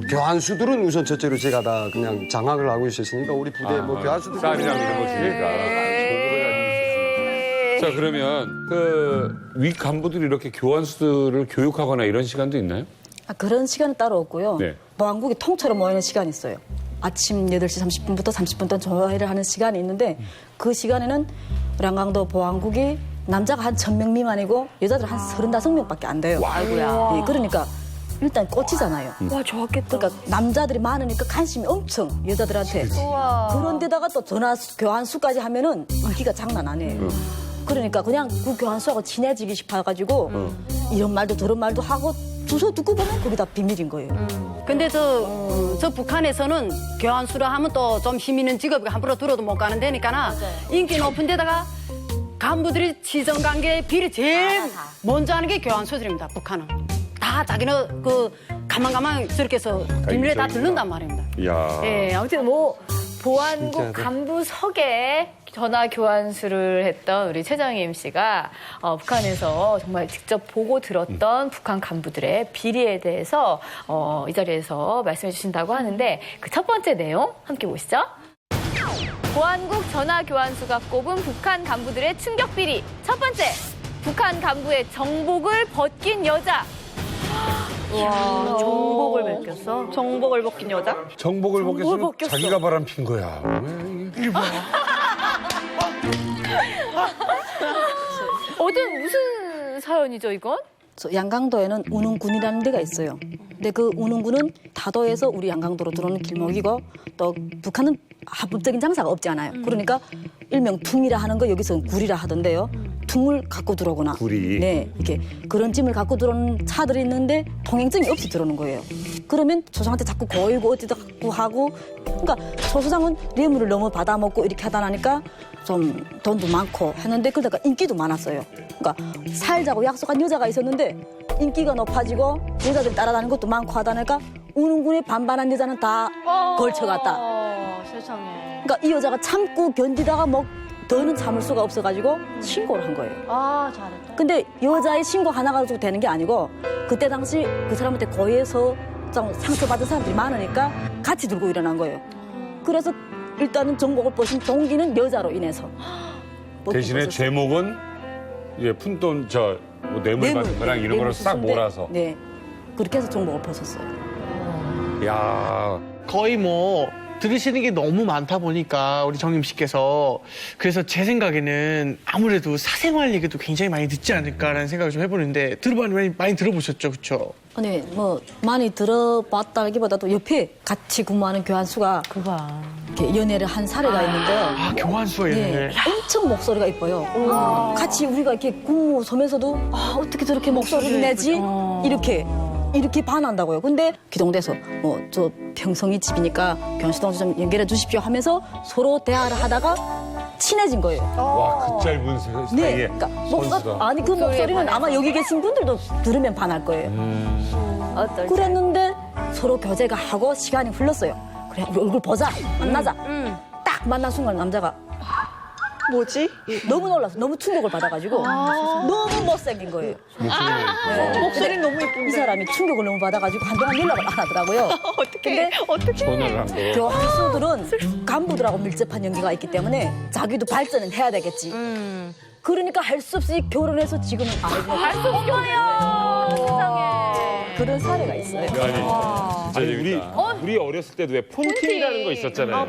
교환수들은 우선 첫째로 제가 다 그냥 장악을 하고 있었으니까, 우리 부대 교환수들. 쌀이랑 이런 거 주니까. 자, 그러면 위 간부들이 이렇게 교환수들을 교육하거나 이런 시간도 있나요? 그런 시간은 따로 없고요. 네. 보안국이 통째로 모이는 시간이 있어요. 아침 8시 30분부터 30분 동안 조회를 하는 시간이 있는데, 그 시간에는 양강도 보안국이 남자가 한 1000명 미만이고 여자들 한 35명밖에 안 돼요. 아이고야. 예, 그러니까 일단 꽂히잖아요. 와, 좋았겠다. 그러니까 남자들이 많으니까 관심이 엄청 여자들한테. 그런데다가 또 전화 교환수까지 하면은 인기가 장난 아니에요. 그러니까 그냥 그 교환수하고 친해지기 싶어가지고 이런 말도 저런 말도 하고 주소 듣고 보면 그게 다 비밀인 거예요. 근데 저 북한에서는 교환수라 하면 또 좀 힘 있는 직업이 함부로 들어도 못 가는 데니까 인기 높은 데다가 간부들이 지정관계 비리 제일 먼저 하는 게 교환수들입니다, 북한은. 다 자기는 가만 저렇게 해서 비밀에 다 듣는단 말입니다. 이야. 예, 아무튼 보안국 간부석에 전화 교환수를 했던 우리 최정희 MC가 북한에서 정말 직접 보고 들었던 북한 간부들의 비리에 대해서 이 자리에서 말씀해 주신다고 하는데, 그 첫 번째 내용 함께 보시죠. 보안국 전화 교환수가 꼽은 북한 간부들의 충격 비리. 첫 번째, 북한 간부의 정복을 벗긴 여자. 와, 정복을 벗겼어? 정복을 벗긴 여자? 정복을 벗겼으면 자기가 바람핀 거야. 무슨 사연이죠, 이건? 양강도에는 운흥군이라는 데가 있어요. 근데 그 운흥군은 다도에서 우리 양강도로 들어오는 길목이고, 또 북한은 합법적인 장사가 없지 않아요. 그러니까 일명 퉁이라 하는 거 여기서 구리라 하던데요. 퉁을 갖고 들어오거나. 구리. 네, 이렇게 그런 짐을 갖고 들어오는 차들이 있는데 통행증이 없이 들어오는 거예요. 그러면 조상한테 자꾸 고이고 어디다 갖고 하고, 그러니까 조수장은 뇌물을 너무 받아먹고 이렇게 하다 나니까 좀 돈도 많고 했는데, 그러다가 인기도 많았어요. 그러니까 살자고 약속한 여자가 있었는데 인기가 높아지고 여자들이 따라다니는 것도 많고 하다 보니까 운흥군에 반반한 여자는 다 걸쳐갔다. 세상에. 그러니까 이 여자가 참고 견디다가 더는 참을 수가 없어가지고 신고를 한 거예요. 잘했다. 근데 여자의 신고 하나 가지고 되는 게 아니고, 그때 당시 그 사람한테 고해서 좀 상처받은 사람들이 많으니까 같이 들고 일어난 거예요. 그래서 일단은 정복을 벗은 동기는 여자로 인해서. 대신에 제목은 푼돈 뭐 뇌물 같은 거랑 이런 거를 싹 수수인데, 몰아서. 네. 그렇게 해서 정복을 벗었어요. 야. 거의 뭐 들으시는 게 너무 많다 보니까 우리 정임 씨께서 그래서 제 생각에는 아무래도 사생활 얘기도 굉장히 많이 듣지 않을까라는 생각을 좀 해보는데 많이 들어보셨죠, 그렇죠? 네, 뭐 많이 들어봤다기보다도 옆에 같이 근무하는 교환수가 이렇게 연애를 한 사례가 있는데요. 아, 교환수가 연애를. 네, 엄청 목소리가 이뻐요. 같이 우리가 이렇게 근무 서면서도 어떻게 저렇게 목소리를 내지? 이렇게 반한다고요. 근데 기동대에서 저 평성이 집이니까 교환수동지 좀 연결해 주십시오 하면서 서로 대화를 하다가 친해진 거예요. 와, 그 짧은 사이에. 네, 그러니까 선수가. 그 목소리는 아마 여기 계신 분들도 들으면 반할 거예요. 그랬는데 서로 교제가 하고 시간이 흘렀어요. 그래, 우리 얼굴 보자, 만나자. 딱 만난 순간 남자가 뭐지? 너무 놀라서 너무 충격을 받아가지고 너무 못생긴 거예요. 목소리는 너무 예쁜데. 이 사람이 충격을 너무 받아가지고 한동안 연락을 안 하더라고요. 어떻게? 전화를 한 거. 교환수들은 간부들하고 밀접한 연계가 있기 때문에 자기도 발전은 해야 되겠지. 그러니까 할 수 없이 결혼해서 지금은 할 수 없어요. 세상에. 그런 사례가 있어요. 아니 우리 어렸을 때도 왜 폰팅이라는 거 있었잖아요.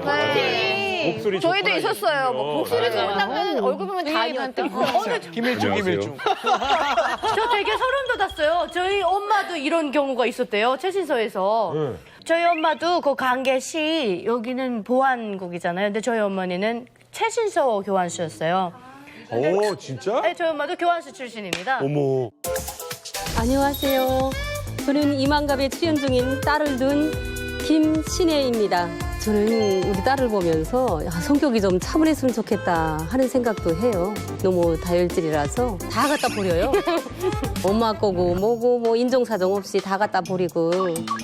목소리 저희도 좋거나 있었어요. 이러면. 뭐 목소리 맞아요. 좋다면 얼굴 보면 다 아니었대. 김일중. 저 되게 소름 돋았어요. 저희 엄마도 이런 경우가 있었대요. 최신서에서. 저희 엄마도 그 강계시 여기는 보안국이잖아요. 근데 저희 어머니는 최신서 교환수였어요. 오, 진짜? 네, 저희 엄마도 교환수 출신입니다. 어머. 안녕하세요. 저는 이만갑에 출연 중인 딸을 둔 김신혜입니다. 저는 우리 딸을 보면서 성격이 좀 차분했으면 좋겠다 하는 생각도 해요. 너무 다혈질이라서 다 갖다 버려요. 엄마 거고 뭐고 뭐 인정사정 없이 다 갖다 버리고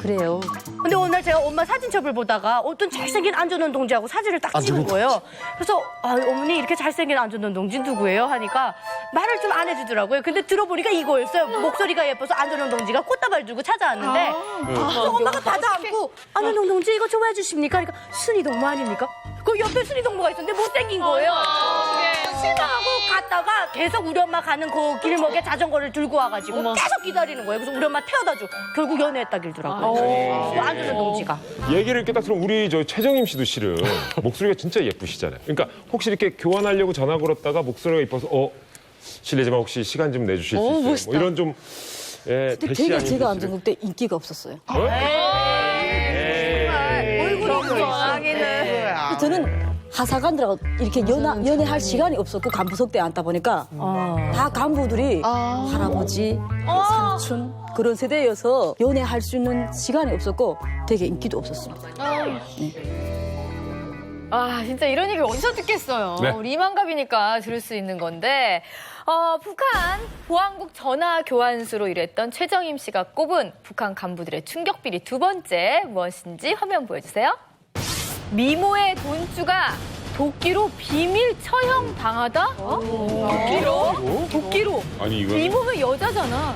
그래요. 근데 어느 날 제가 엄마 사진첩을 보다가 어떤 잘생긴 안전원 동지하고 사진을 딱 찍은 거예요. 그래서 어머니 이렇게 잘생긴 안전원 동지 누구예요? 하니까 말을 좀 안 해주더라고요. 근데 들어보니까 이거였어요. 목소리가 예뻐서 안전원 동지가 꽃다발 들고 찾아왔는데 그래서 엄마가 받아 안고 안전원 동지 이거 좋아해 주십니까? 그러니까 순이동무 아닙니까? 그 옆에 순이동무가 있었는데 못생긴 거예요. 실망하고 갔다가 계속 우리 엄마 가는 그 길목에 자전거를 들고 와가지고 계속 기다리는 거예요. 그래서 우리 엄마 태워다 줘. 결국 연애했다 길더라고요. 그 안전원 동지가. 얘기를 이렇게 딱 들으면 우리 최정임 씨도 실은 목소리가 진짜 예쁘시잖아요. 그러니까 혹시 이렇게 교환하려고 전화 걸었다가 목소리가 예뻐서 실례지만 혹시 시간 좀 내주실 수 있어요? 뭐 이런 좀 근데 되게 제가 안전국 때 인기가 없었어요. 얼굴이 전화기는. 저는 하사관들하고 이렇게 연애할 시간이 없었고 간부석대에 앉다 보니까 다 간부들이 할아버지, 삼촌 그런 세대여서 연애할 수 있는 시간이 없었고 되게 인기도 없었습니다. 진짜 이런 얘기 어디서 듣겠어요. 네. 우리 이만갑이니까 들을 수 있는 건데 북한 보안국 전화 교환수로 일했던 최정임 씨가 꼽은 북한 간부들의 충격 비리 두 번째 무엇인지 화면 보여주세요. 미모의 돈주가 도끼로 비밀 처형 당하다? 도끼로? 아니, 이거. 미모면 여자잖아.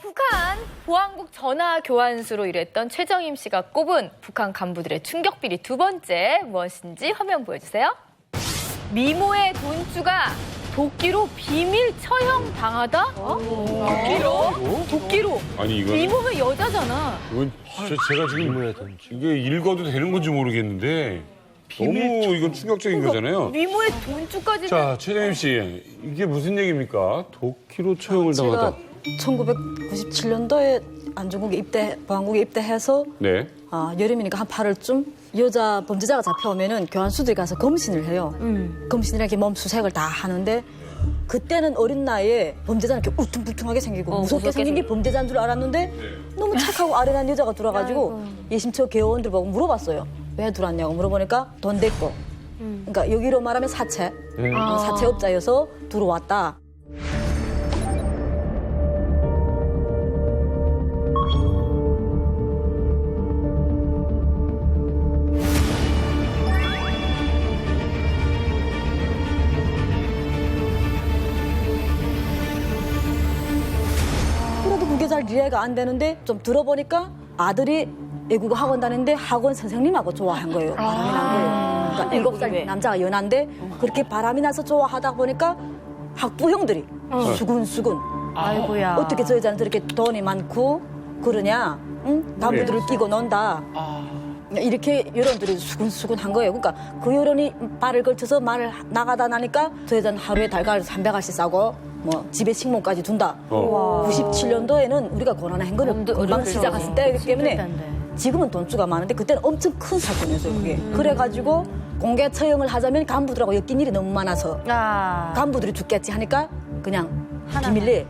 북한 보안국 전화 교환수로 일했던 최정임 씨가 꼽은 북한 간부들의 충격 비리 두 번째 무엇인지 화면 보여주세요. 미모의 돈주가 도끼로 비밀 처형 당하다? 도끼로? 아니, 이거. 미모면 여자잖아. 이건 제가 지금 이게 읽어도 되는 건지 모르겠는데 너무 이건 충격적인 거잖아요. 미모의 돈주까지는. 자, 최정임 씨, 이게 무슨 얘기입니까? 도끼로 처형을 당하다. 1997년도에 안중국에 보안국에 입대해서 네. 여름이니까 한 8월쯤 여자 범죄자가 잡혀오면은 교환수들이 가서 검신을 해요. 검신이라는 몸 수색을 다 하는데 그때는 어린 나이에 범죄자는 이렇게 우퉁불퉁하게 생기고 무섭게 생긴 게 범죄자인 줄 알았는데 너무 착하고 아련한 여자가 들어와가지고 예심처 개원들 보고 물어봤어요. 왜 들어왔냐고 물어보니까 돈 됐고. 그러니까 여기로 말하면 사채업자여서 들어왔다. 그게 잘 이해가 안 되는데 좀 들어보니까 아들이 외국어 학원 다니는데 학원 선생님하고 좋아한 거예요. 바람이 난 거예요. 그러니까 7살 남자가 연한데 그렇게 바람이 나서 좋아하다 보니까 학부 형들이 수군수군. 아이고야. 어떻게 저 여자는 저렇게 돈이 많고 그러냐? 응? 간부들을 끼고 논다. 이렇게 여론들이 수군수군한 거예요. 그러니까 그 여론이 발을 걸쳐서 말을 나가다 나니까 저 여자는 하루에 달걀 300알씩 싸고 뭐 집에 식목까지 둔다. 97년도에는 우리가 고난의 행군을 금방 시작했을 때이기 때문에 지금은 돈주가 많은데 그때는 엄청 큰 사건이었어요. 그게. 그래가지고 공개 처형을 하자면 간부들하고 엮인 일이 너무 많아서 간부들이 죽겠지 하니까 그냥 비밀리에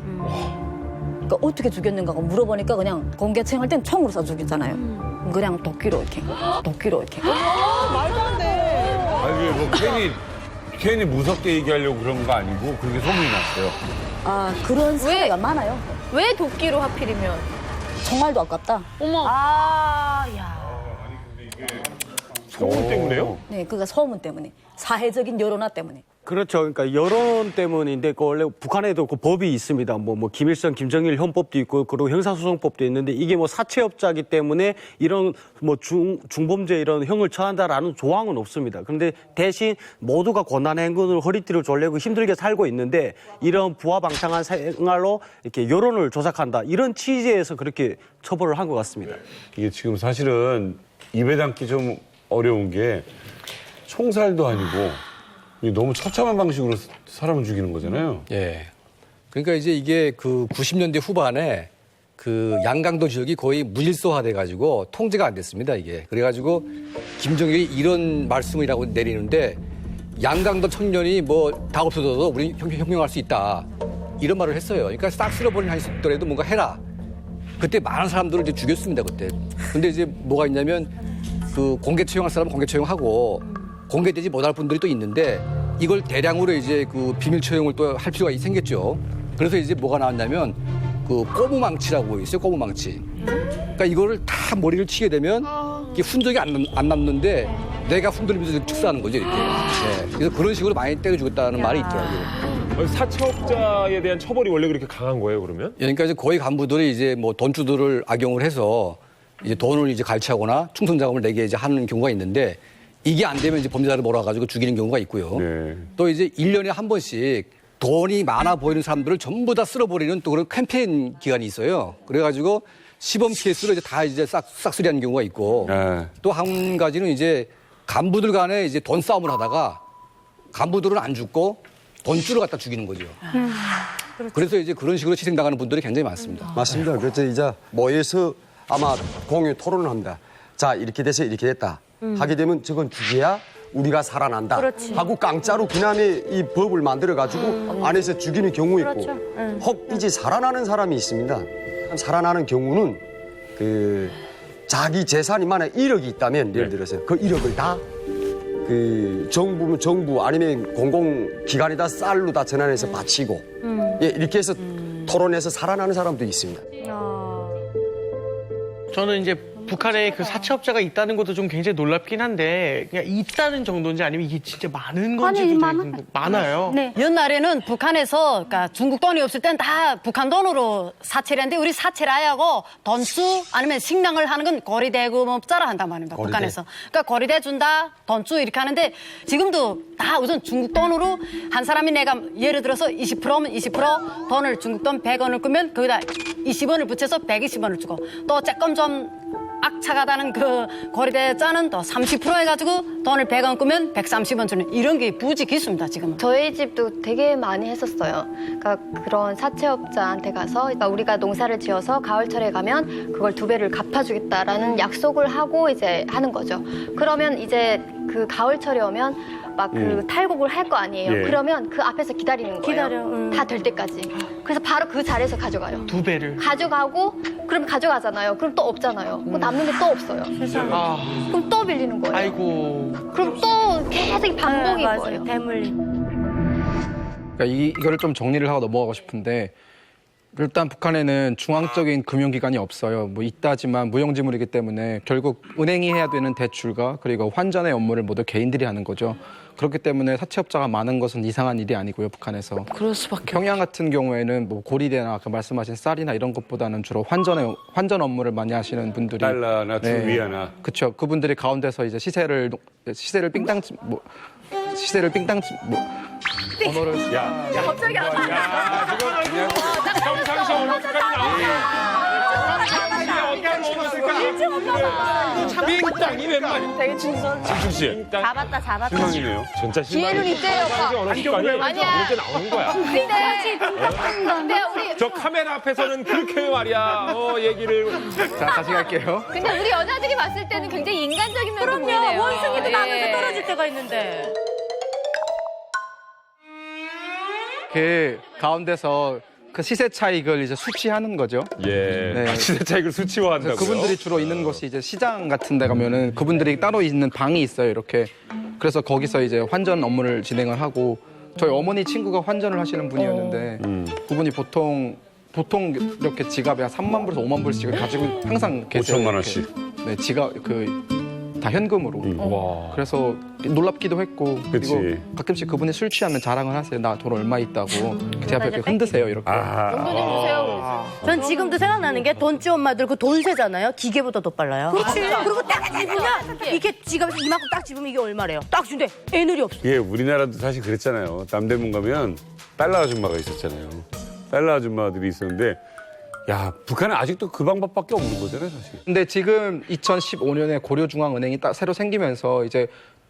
그러니까 어떻게 죽였는가 물어보니까 그냥 공개 처형할 땐 총으로 쏴 죽였잖아요. 그냥 도끼로 이렇게. 말도 안 돼. 아니 뭐 괜히 무섭게 얘기하려고 그런 거 아니고 그렇게 소문이 났어요. 아 그런 사례가 많아요. 왜 도끼로 하필이면? 총알도 아깝다. 어머. 야. 소문 때문에요? 네, 그러니까 소문 때문에 사회적인 여론화 때문에. 그렇죠. 그러니까 여론 때문인데 그 원래 북한에도 그 법이 있습니다. 뭐 김일성, 김정일 형법도 있고 그리고 형사소송법도 있는데 이게 뭐 사채업자이기 때문에 이런 뭐 중범죄 이런 형을 처한다라는 조항은 없습니다. 그런데 대신 모두가 고난의 행군으로 허리띠를 졸리고 힘들게 살고 있는데 이런 부하방창한 생활로 이렇게 여론을 조작한다 이런 취지에서 그렇게 처벌을 한 것 같습니다. 이게 지금 사실은 입에 담기 좀 어려운 게 총살도 아니고 너무 처참한 방식으로 사람을 죽이는 거잖아요. 예. 그러니까 이제 이게 그 90년대 후반에 그 양강도 지역이 거의 무질서화돼 가지고 통제가 안 됐습니다, 이게. 그래 가지고 김정일이 이런 말씀이라고 내리는데 양강도 청년이 뭐 다 없어져도 우리 혁명할 수 있다. 이런 말을 했어요. 그러니까 싹 쓸어버린 한이 있더라도 뭔가 해라. 그때 많은 사람들을 이제 죽였습니다, 그때. 근데 이제 뭐가 있냐면 그 공개 처형할 사람은 공개 처형하고 공개되지 못할 분들이 또 있는데 이걸 대량으로 이제 그 비밀 처형을 또 할 필요가 생겼죠. 그래서 이제 뭐가 나왔냐면 그 꼬무망치라고 있어요. 꼬무망치. 그러니까 이거를 다 머리를 치게 되면 이게 흔적이 안 남는데 내가 흔들리면서 축사하는 거죠, 이렇게. 네. 그래서 그런 식으로 많이 때려 죽였다는 말이 있더라고요. 사채업자에 대한 처벌이 원래 그렇게 강한 거예요, 그러면? 그러니까 이제 거의 간부들이 이제 뭐 돈주들을 악용을 해서 이제 돈을 이제 갈취하거나 충성 자금을 내게 이제 하는 경우가 있는데 이게 안 되면 이제 범죄자를 몰아가지고 죽이는 경우가 있고요. 네. 또 이제 1년에 한 번씩 돈이 많아 보이는 사람들을 전부 다 쓸어버리는 또 그런 캠페인 기간이 있어요. 그래가지고 시범 케이스로 이제 다 이제 싹쓸이하는 경우가 있고 네. 또 한 가지는 이제 간부들 간에 이제 돈 싸움을 하다가 간부들은 안 죽고 돈줄을 갖다 죽이는 거죠. 그래서 이제 그런 식으로 희생당하는 분들이 굉장히 많습니다. 맞습니다. 그래서 이제 모여서 아마 공유 토론을 합니다. 자, 이렇게 돼서 이렇게 됐다. 하게 되면 저건 죽여야 우리가 살아난다. 그렇지. 하고 깡짜로 그남의 이 법을 만들어가지고 안에서 죽이는 경우 있고 혹 이제 살아나는 사람이 있습니다. 살아나는 경우는 그 자기 재산이 만약 1억이 있다면 예를 들어서 그 1억을 다 그 정부 아니면 공공기관에다 쌀로 다 전환해서 바치고 예, 이렇게 해서 토론해서 살아나는 사람도 있습니다. 저는 이제 북한에 그 사채업자가 있다는 것도 좀 굉장히 놀랍긴 한데 그냥 있다는 정도인지 아니면 이게 진짜 많은 건지도 많아요. 네. 옛날에는 북한에서 그러니까 중국 돈이 없을 땐 다 북한 돈으로 사채를 했는데 우리 사채를 하고 돈주 아니면 식량을 하는 건 거리대금업자라 한단 말입니다. 거리대. 북한에서. 그러니까 거리대 준다, 돈주 이렇게 하는데 지금도 다 우선 중국 돈으로 한 사람이 내가 예를 들어서 20%면 20% 돈을 중국 돈 100원을 끄면 거기다 20원을 붙여서 120원을 주고 또 조금 좀 악착하다는 그 거리대자는 또 30% 해가지고 돈을 100원 끄면 130원 주는 이런 게 부지 기수입니다, 지금은. 저희 집도 되게 많이 했었어요. 그러니까 그런 사채업자한테 가서 그러니까 우리가 농사를 지어서 가을철에 가면 그걸 2배를 갚아주겠다라는 약속을 하고 이제 하는 거죠. 그러면 이제 그 가을철에 오면 막 그 탈곡을 할 거 아니에요. 예. 그러면 그 앞에서 기다리는 거예요. 다 될 때까지. 그래서 바로 그 자리에서 가져가요. 2배를. 가져가고 그럼 가져가잖아요. 그럼 또 없잖아요. 그럼 남는 게 또 없어요. 그럼 또 빌리는 거예요. 아이고. 그럼 또 계속 반복인 거예요. 그러니까 이거를 좀 정리를 하고 넘어가고 싶은데 일단 북한에는 중앙적인 금융기관이 없어요. 뭐 있다지만 무용지물이기 때문에 결국 은행이 해야 되는 대출과 그리고 환전의 업무를 모두 개인들이 하는 거죠. 그렇기 때문에 사채업자가 많은 것은 이상한 일이 아니고요, 북한에서. 그럴 수밖에. 평양 같은 경우에는 뭐 고리대나 아까 말씀하신 쌀이나 이런 것보다는 주로 환전 업무를 많이 하시는 분들이 달러나 위안화. 그렇죠. 그분들이 가운데서 이제 시세를 삥땅 언어를 야, 갑자기 안 나. 평상시 언어까지 빙땅이 웬 말이야? 되게 진솔. 진숙 씨. 잡았다. 실망이네요. 진짜 기회는 있대요, 오빠. 아니야. 이렇게 나오는 거야. 근데 우리 저 카메라 앞에서는 그렇게 말이야. 얘기를. 자, 다시 갈게요. 근데 우리 여자들이 봤을 때는 굉장히 인간적인 면도 보이네요. 그럼요. 원숭이도 나면서 예. 떨어질 때가 있는데. 그 가운데서 그 시세 차익을 이제 수치하는 거죠. 예. 네. 시세 차익을 수치화한다고요? 그분들이 주로 있는 곳이 이제 시장 같은 데 가면은 그분들이 따로 있는 방이 있어요, 이렇게. 그래서 거기서 이제 환전 업무를 진행을 하고 저희 어머니 친구가 환전을 하시는 분이었는데 그분이 보통 이렇게 지갑에 한 3만 불에서 5만 불씩을 가지고 항상 계세요. 5천만 원씩. 네, 지갑 다 현금으로. 와. 그래서 놀랍기도 했고 그치. 그리고 가끔씩 그분이 술 취하면 자랑을 하세요. 나 돈 얼마 있다고. 제 앞에 이렇게 흔드세요, 이렇게. 전 지금도 생각나는 게 돈쥐 엄마들 그 돈 세잖아요. 기계보다 더 빨라요. 그렇지. 그리고 딱 집으면 이게 지갑에서 이만큼 딱 집으면 이게 얼마래요. 딱 준대. 애늘이 없어. 예, 우리나라도 사실 그랬잖아요. 남대문 가면 달러 아줌마가 있었잖아요. 달러 아줌마들이 있었는데, 야, 북한은 아직도 그 방법밖에 없는 거잖아요, 사실. 근데 지금 2015년에 고려중앙은행이 새로 생기면서 이제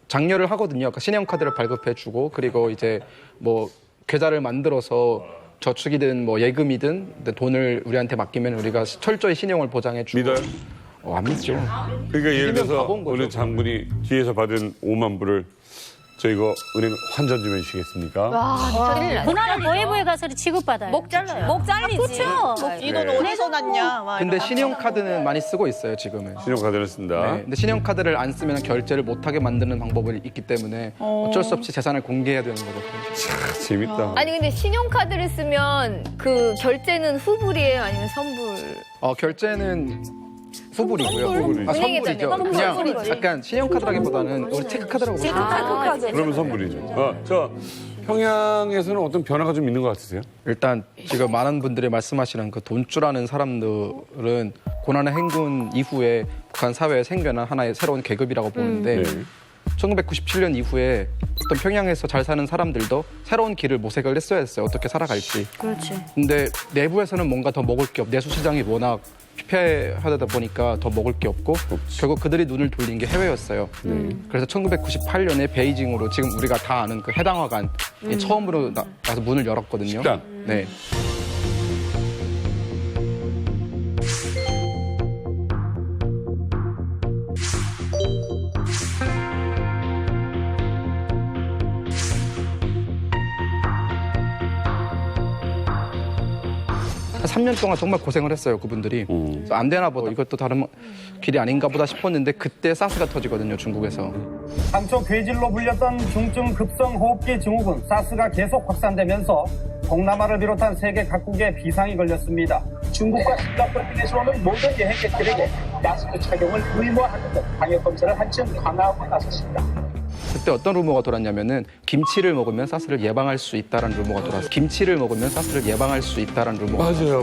장려를 하거든요. 그러니까 신용카드를 발급해주고 그리고 이제 뭐 계좌를 만들어서 저축이든 뭐 예금이든 돈을 우리한테 맡기면 우리가 철저히 신용을 보장해주고. 믿어요? 안 믿죠. 그러니까 예를 들어서 가본 거죠, 오늘 장군이 뒤에서 받은 5만 불을 저 이거 은행 환전 좀 해주시겠습니까? 와, 큰일 났네. 그나라 보에보에 가서 취급받아요. 목 잘라요. 목 잘리지. 그렇죠. 이건 네. 어디서 났냐? 근데 신용카드는 많이 쓰고 있어요, 지금은. 신용카드를 쓴다. 네, 근데 신용카드를 안 쓰면 결제를 못하게 만드는 방법이 있기 때문에 어쩔 수 없이 재산을 공개해야 되는 거죠. 재밌다. 아니 근데 신용카드를 쓰면 그 결제는 후불이에요, 아니면 선불? 결제는 후불이고요. 선불? 선불이죠. 은행에다가 그냥 선불이지. 약간 신용카드라기보다는 우리 체크카드라고 보시면 돼요. 그러면 선불이죠. 저 평양에서는 어떤 변화가 좀 있는 것 같으세요? 일단 지금 많은 분들이 말씀하시는 그 돈주라는 사람들은 고난의 행군 이후에 북한 사회에 생겨난 하나의 새로운 계급이라고 보는데 1997년 이후에 어떤 평양에서 잘 사는 사람들도 새로운 길을 모색을 했어야 했어요. 어떻게 살아갈지. 그렇지. 근데 내부에서는 뭔가 더 먹을 게 내수 시장이 워낙 피폐하다 보니까 더 먹을 게 없고 결국 그들이 눈을 돌린 게 해외였어요. 그래서 1998년에 베이징으로 지금 우리가 다 아는 그 해당화관이 처음으로 나서 문을 열었거든요. 식당. 네. 한 3년 동안 정말 고생을 했어요, 그분들이. 그래서 안 되나 보다, 이것도 다른 길이 아닌가 보다 싶었는데 그때 사스가 터지거든요, 중국에서. 당초 괴질로 불렸던 중증 급성 호흡기 증후군 사스가 계속 확산되면서 동남아를 비롯한 세계 각국에 비상이 걸렸습니다. 중국과 싱가포르에서 오는 모든 여행객들에게 마스크 착용을 의무화하는 등 방역 검사를 한층 강화하고 나섰습니다. 그때 어떤 루머가 돌았냐면은 김치를 먹으면 사스를 예방할 수 있다라는 루머가 돌았어요. 김치를 먹으면 사스를 예방할 수 있다라는 루머가. 맞아요.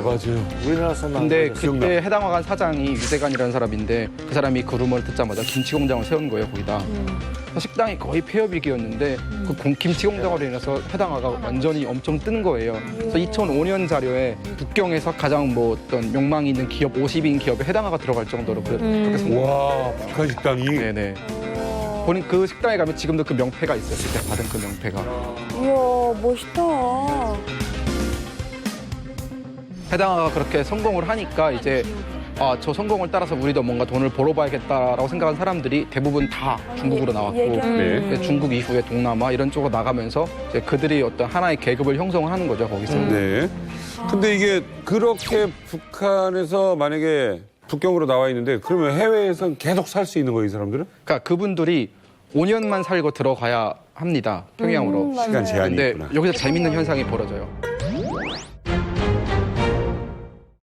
우리나라에서만. 근데 그때 해당화관 사장이 유대관이라는 사람인데 그 사람이 그 루머를 듣자마자 김치 공장을 세운 거예요, 거기다. 식당이 거의 폐업위기였는데 그 김치 공장으로 인해서 해당화가 완전히 엄청 뜬 거예요. 그래서 2005년 자료에 북경에서 가장 뭐 어떤 욕망이 있는 기업 50인 기업에 해당화가 들어갈 정도로 그렇게 성공. 와, 북한 식당이. 네네. 본인 그 식당에 가면 지금도 그 명패가 있어요. 그때 받은 그 명패가. 이야, 멋있다. 해당화가 그렇게 성공을 하니까 이제 저 성공을 따라서 우리도 뭔가 돈을 벌어봐야겠다라고 생각한 사람들이 대부분 다 중국으로 나왔고 중국 이후에 동남아 이런 쪽으로 나가면서 이제 그들이 어떤 하나의 계급을 형성을 하는 거죠, 거기서. 네. 근데 이게 그렇게 북한에서 만약에 북경으로 나와 있는데 그러면 해외에선 계속 살 수 있는 거예요, 이 사람들은? 그러니까 그분들이 5년만 살고 들어가야 합니다, 평양으로. 시간 제한이 근데 있구나. 여기서 재밌는 현상이 벌어져요.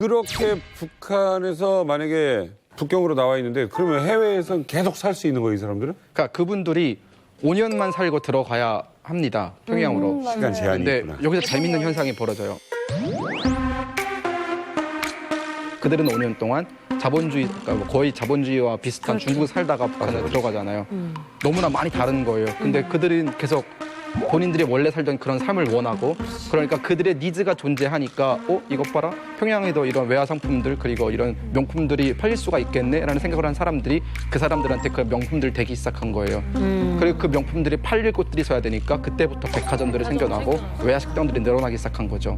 그렇게 북한에서 만약에 북경으로 나와 있는데 그러면 해외에선 계속 살 수 있는 거예요, 이 사람들은? 그러니까 그분들이 5년만 살고 들어가야 합니다. 평양으로. 시간 제한이 근데 있구나. 여기서 재밌는 현상이 벌어져요. 그들은 5년 동안 자본주의, 그러니까 뭐 거의 자본주의와 비슷한 중국에 살다가 북한에 들어가잖아요. 너무나 많이 다른 거예요. 근데 그들은 계속 본인들이 원래 살던 그런 삶을 원하고, 그러니까 그들의 니즈가 존재하니까 이것 봐라, 평양에도 이런 외화 상품들 그리고 이런 명품들이 팔릴 수가 있겠네라는 생각을 한 사람들이 그 사람들한테 그 명품들 대기 시작한 거예요. 그리고 그 명품들이 팔릴 곳들이 있어야 되니까 그때부터 백화점들이 생겨나고 외화 식당들이 늘어나기 시작한 거죠.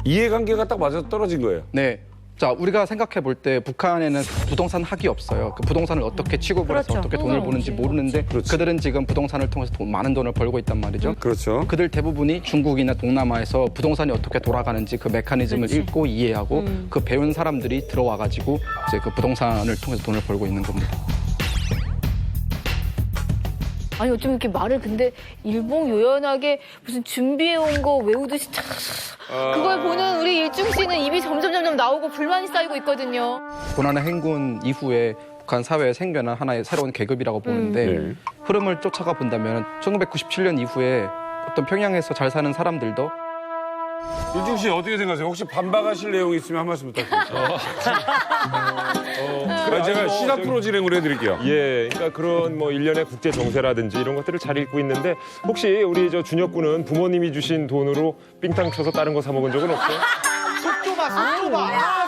이해관계가 딱 맞아 떨어진 거예요. 네. 자, 우리가 생각해 볼 때 북한에는 부동산 학이 없어요. 그 부동산을 어떻게 취급을 해서 어떻게 돈을 버는지 모르는데 그들은 지금 부동산을 통해서 많은 돈을 벌고 있단 말이죠. 그렇죠. 그들 대부분이 중국이나 동남아에서 부동산이 어떻게 돌아가는지 그 메커니즘을 읽고 이해하고 그 배운 사람들이 들어와가지고 이제 그 부동산을 통해서 돈을 벌고 있는 겁니다. 아니 어쩜 이렇게 말을 근데 일봉요연하게 무슨 준비해온 거 외우듯이 그걸 보는 우리 일중 씨는 입이 점점 나오고 불만이 쌓이고 있거든요. 고난의 행군 이후에 북한 사회에 생겨난 하나의 새로운 계급이라고 보는데 흐름을 쫓아가 본다면 1997년 이후에 어떤 평양에서 잘 사는 사람들도 일중 씨 어떻게 생각하세요? 혹시 반박하실 내용이 있으면 한 말씀 부탁드립니다. 제가 시사 프로 진행을 해드릴게요. 예, 그러니까 그런 뭐 일련의 국제 정세라든지 이런 것들을 잘 읽고 있는데 혹시 우리 저 준혁 군은 부모님이 주신 돈으로 삥땅 쳐서 다른 거 사 먹은 적은 없어요? 속 좁아.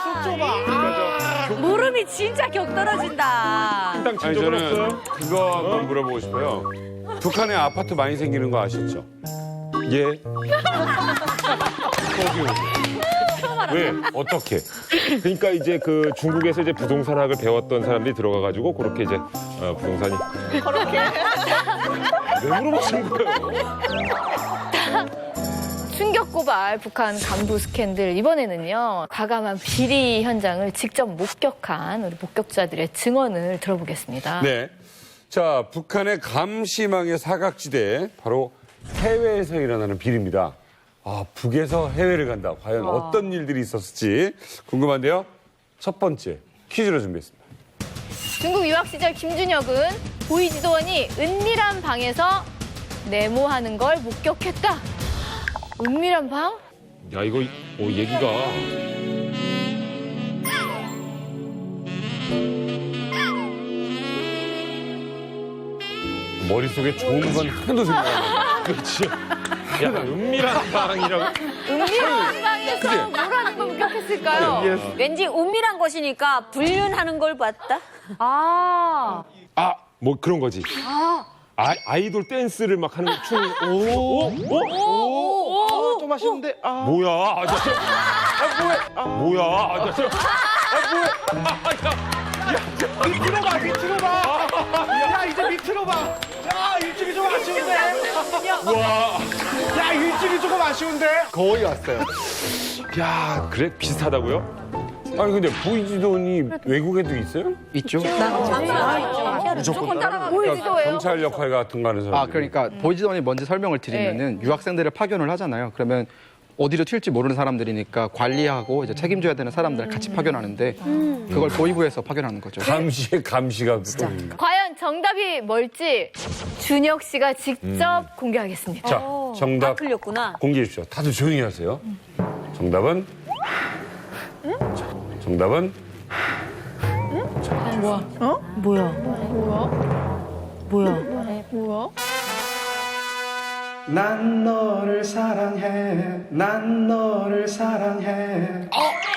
속 좁아. 물음이 진짜 격 떨어진다. 삥땅 친 아니 적은 저는 없어요? 그거 한번 물어보고 싶어요. 북한에 아파트 많이 생기는 거 아셨죠? 예. 왜? 어떻게? 그러니까 이제 그 중국에서 이제 부동산학을 배웠던 사람들이 들어가가지고 그렇게 이제 부동산이 왜 물어보신 거예요? 충격 고발 북한 간부 스캔들 이번에는요 과감한 비리 현장을 직접 목격한 우리 목격자들의 증언을 들어보겠습니다. 네. 자, 북한의 감시망의 사각지대 바로 해외에서 일어나는 비리입니다. 아, 북에서 해외를 간다. 과연 어떤 일들이 있었을지 궁금한데요. 첫 번째 퀴즈를 준비했습니다. 중국 유학 시절 김준혁은 보이지도원이 은밀한 방에서 네모하는 걸 목격했다. 은밀한 방? 야 이거 얘기가 머릿속에 좋은 건 하나도 생각 안 나요. 그렇지. 야 은밀한 방이라고. 은밀한 방에서 뭘 하는 걸 목격했을까요? 왠지 은밀한 곳이니까 불륜하는 걸 봤다? 뭐 그런 거지. 아이돌 댄스를 막 하는 춤. 좀 아쉬운데. 뭐야? 뭐야? 밑으로 봐. 야, 이제 밑으로 봐. 야, 일찍이 좀 아쉬운데. 와. 야, 일찍이 조금 아쉬운데. 거의 왔어요. 야, 그래? 비슷하다고요? 아니 근데 보이지도원이 외국에도 있어요? 있죠. 무조건 따라가. 보이지도예요? 경찰 역할 같은 거 하는 사람. 그러니까 보이지도원이 뭔지 설명을 드리면은 유학생들을 파견을 하잖아요. 그러면 어디로 튈지 모르는 사람들이니까 관리하고 이제 책임져야 되는 사람들을 같이 파견하는데 그걸 보이부에서 파견하는 거죠. 감시의 감시가 과연 정답이 뭘지 준혁 씨가 직접 공개하겠습니다. 자, 정답 틀렸구나. 공개해 주십시오. 다들 조용히 하세요. 정답은? 자, 정답은? 뭐야? 난 너를 사랑해, 난 너를 사랑해.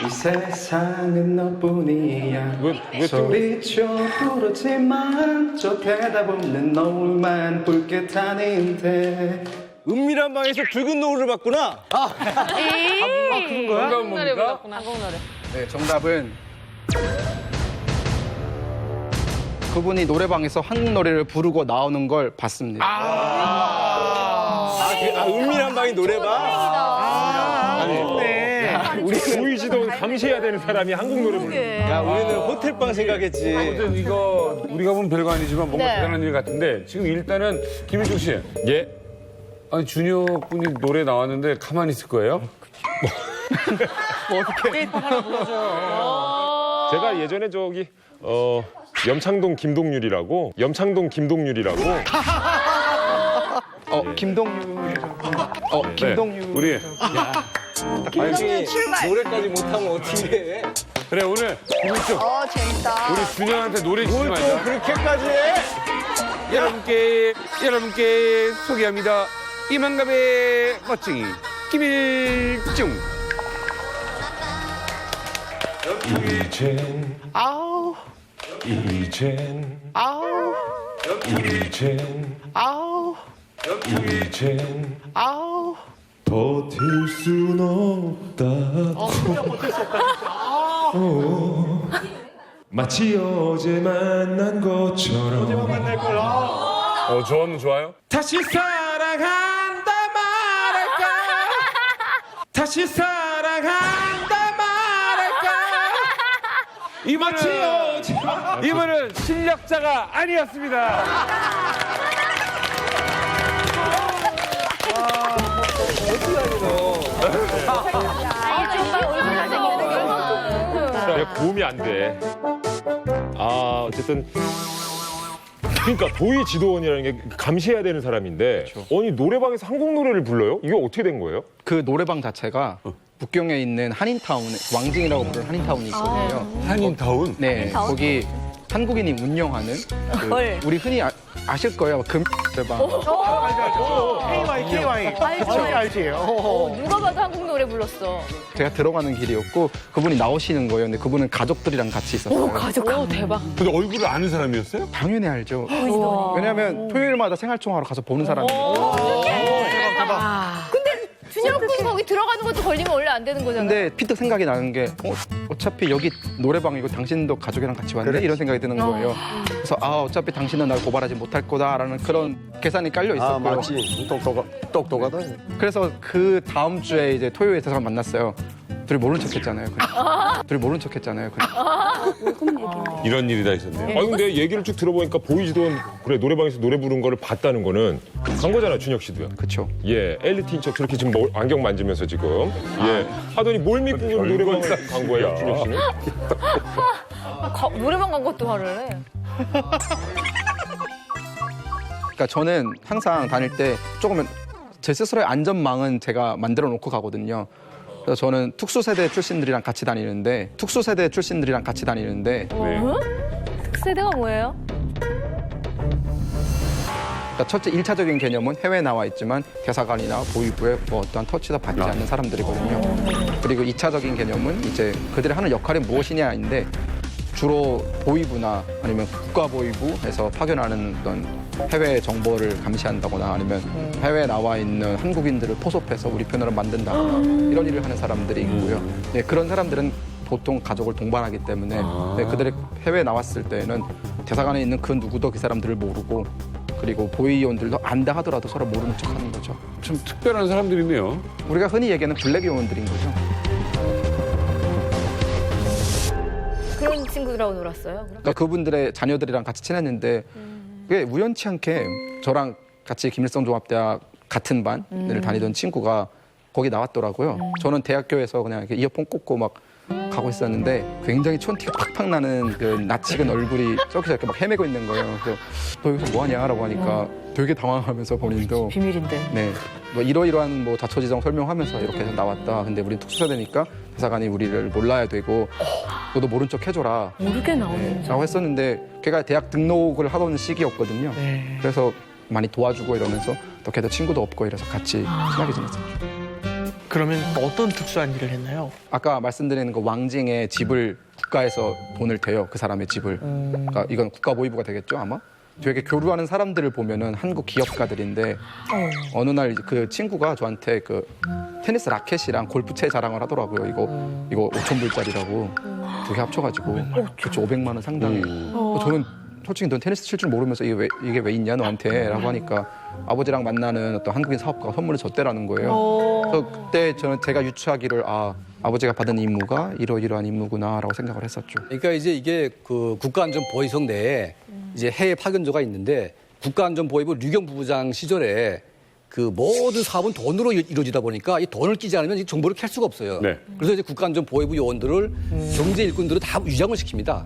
이 세상은 너뿐이야. 소리쳐 부르지만 저 대답 없는 너울만 붉게 타는데. 은밀한 방에서 붉은 노을을 봤구나. 그런 거야? 정답은 뭡니까? 네, 정답은 그분이 노래방에서 한국 노래를 부르고 나오는 걸 봤습니다. 은밀한 방이 노래방. 우리 보이지도 감시해야 되는 사람이 한국 노래 부르는. 야, 우리는 호텔방 생각했지. 아무튼 이거 우리가 보면 별거 아니지만 뭔가 네. 대단한 일 같은데 지금 일단은 김일중 씨. 예. 아니 준혁 분이 노래 나왔는데 가만히 있을 거예요? 어떻게 하나 불러줘요. 제가 예전에 저기 염창동 김동률이라고 김동률. 김동률. 네, 우리 김동률 출발. 노래까지 못하면 어떻게 해? 그래 오늘 기분 좀 재밌다. 우리 준영한테 노래 주지 말자. 그렇게까지 해? 여러분께 소개합니다. 이만갑의 멋쟁이 김일중. 이젠 아우. 이젠 아우. 이젠 아우. 이젠 아우. 버틸 순 없다고 진짜 버틸 수 없다. 마치 어제 만난 것처럼 어제만 만날 거야. 좋아요? 다시 사랑한다 말할까 다시 사랑한다 말할까 이분은 실력자가 아니었습니다. 내가 도움이 안 돼. 어쨌든 그러니까 도의 지도원이라는 게 감시해야 되는 사람인데 아니 노래방에서 한국 노래를 불러요? 이게 어떻게 된 거예요? 그 노래방 자체가 북경에 있는 한인타운, 왕징이라고 부르는 한인타운이 있거든요. 한인타운? 네, 한인타운? 거기 한국인이 운영하는 우리 흔히 아실 거예요. 금 노래방. KY. 알지. 누가 봐도 한국 노래 불렀어. 제가 들어가는 길이었고 그분이 나오시는 거예요. 근데 그분은 가족들이랑 같이 있었어요. 오, 대박. 근데 얼굴을 아는 사람이었어요? 당연히 알죠. 우와. 왜냐하면 토요일마다 생활총화로 가서 보는 사람이에요. 근데 준영 군 거기 들어가는 것도 걸리면 원래 안 되는 거잖아요. 근데 피터 생각이 나는 게 어차피 여기 노래방이고 당신도 가족이랑 같이 왔네 이런 생각이 드는 거예요. 그래서 어차피 당신은 날 고발하지 못할 거다라는 그런 계산이 깔려 있었고요. 맞지. 똑똑하다. 그래서 그 다음 주에 이제 토요일에 대사가 만났어요. 둘이 모른 척했잖아요. 둘이 모른 척했잖아요. 이런 일이 다 있었네요. 근데 얘기를 쭉 들어보니까 보이지도원 그래 노래방에서 노래 부른 거를 봤다는 거는 간 거잖아 준혁 씨도요. 그렇죠. 예, 엘리트인 척 저렇게 지금 안경 만지면서 지금 하더니 뭘 믿고 노래방에 간 거예요 준혁 씨는? 노래방 간 것도 화를 해. 그러니까 저는 항상 다닐 때 조금은 제 스스로의 안전망은 제가 만들어 놓고 가거든요. 그래서 저는 특수세대 출신들이랑 같이 다니는데 특세대가 뭐예요? 그러니까 첫째 1차적인 개념은 해외에 나와 있지만 대사관이나 보위부에 어떠한 터치도 받지 않는 사람들이거든요. 그리고 2차적인 개념은 이제 그들이 하는 역할이 무엇이냐인데 주로 보위부나 아니면 국가보위부에서 파견하는 어떤 해외 정보를 감시한다거나 아니면 해외에 나와 있는 한국인들을 포섭해서 우리 편으로 만든다거나 이런 일을 하는 사람들이 있고요. 네, 그런 사람들은 보통 가족을 동반하기 때문에 네, 그들이 해외에 나왔을 때는 대사관에 있는 그 누구도 그 사람들을 모르고 그리고 보위요원들도 안다 하더라도 서로 모르는 척하는 거죠. 좀 특별한 사람들이네요. 우리가 흔히 얘기하는 블랙 요원들인 거죠. 그런 친구들하고 놀았어요? 그러니까 그분들의 자녀들이랑 같이 친했는데 그게 우연치 않게 저랑 같이 김일성 종합대학 같은 반을 다니던 친구가 거기 나왔더라고요. 저는 대학교에서 그냥 이렇게 이어폰 꽂고 막 가고 있었는데 굉장히 촌티가 팍팍 나는 그 낯익은 얼굴이 저렇게 막 헤매고 있는 거예요. 그래서 너 여기서 뭐 하냐라고 하니까 되게 당황하면서 본인도 비밀인데. 네, 뭐 이러이러한 뭐 자초지정 설명하면서 이렇게 해서 나왔다. 근데 우린 특수세대니까 대사관이 우리를 몰라야 되고 너도 모른 척 해줘라. 모르게 나오는 라고 했었는데 걔가 대학 등록을 하던 시기였거든요. 그래서 많이 도와주고 이러면서 또 걔도 친구도 없고 이래서 같이 친하게 지냈었죠. 그러면 어떤 특수한 일을 했나요? 아까 말씀드리는 그 왕징의 집을 국가에서 돈을 대요. 그 사람의 집을. 그러니까 이건 국가보위부가 되겠죠 아마? 되게 교류하는 사람들을 보면은 한국 기업가들인데 어느 날 그 친구가 저한테 그 테니스 라켓이랑 골프채 자랑을 하더라고요. 이거 5,000불짜리라고 두 개 합쳐가지고 그쵸 500만 원 상당히. 저는 솔직히 넌 테니스 칠 줄 모르면서 이게 왜 있냐 너한테 라고 하니까 아버지랑 만나는 어떤 한국인 사업가가 선물을 줬대라는 거예요. 그래서 그때 제가 유추하기를 아버지가 받은 임무가 이러이러한 임무구나라고 생각을 했었죠. 그러니까 이제 이게 그 국가안전보위성 내에 이제 해외 파견조가 있는데 국가안전보위부 류경 부부장 시절에 그 모든 사업은 돈으로 이루어지다 보니까 이 돈을 끼지 않으면 이 정보를 캘 수가 없어요. 네. 그래서 이제 국가안전보위부 요원들을 경제 일꾼들을 다 위장을 시킵니다.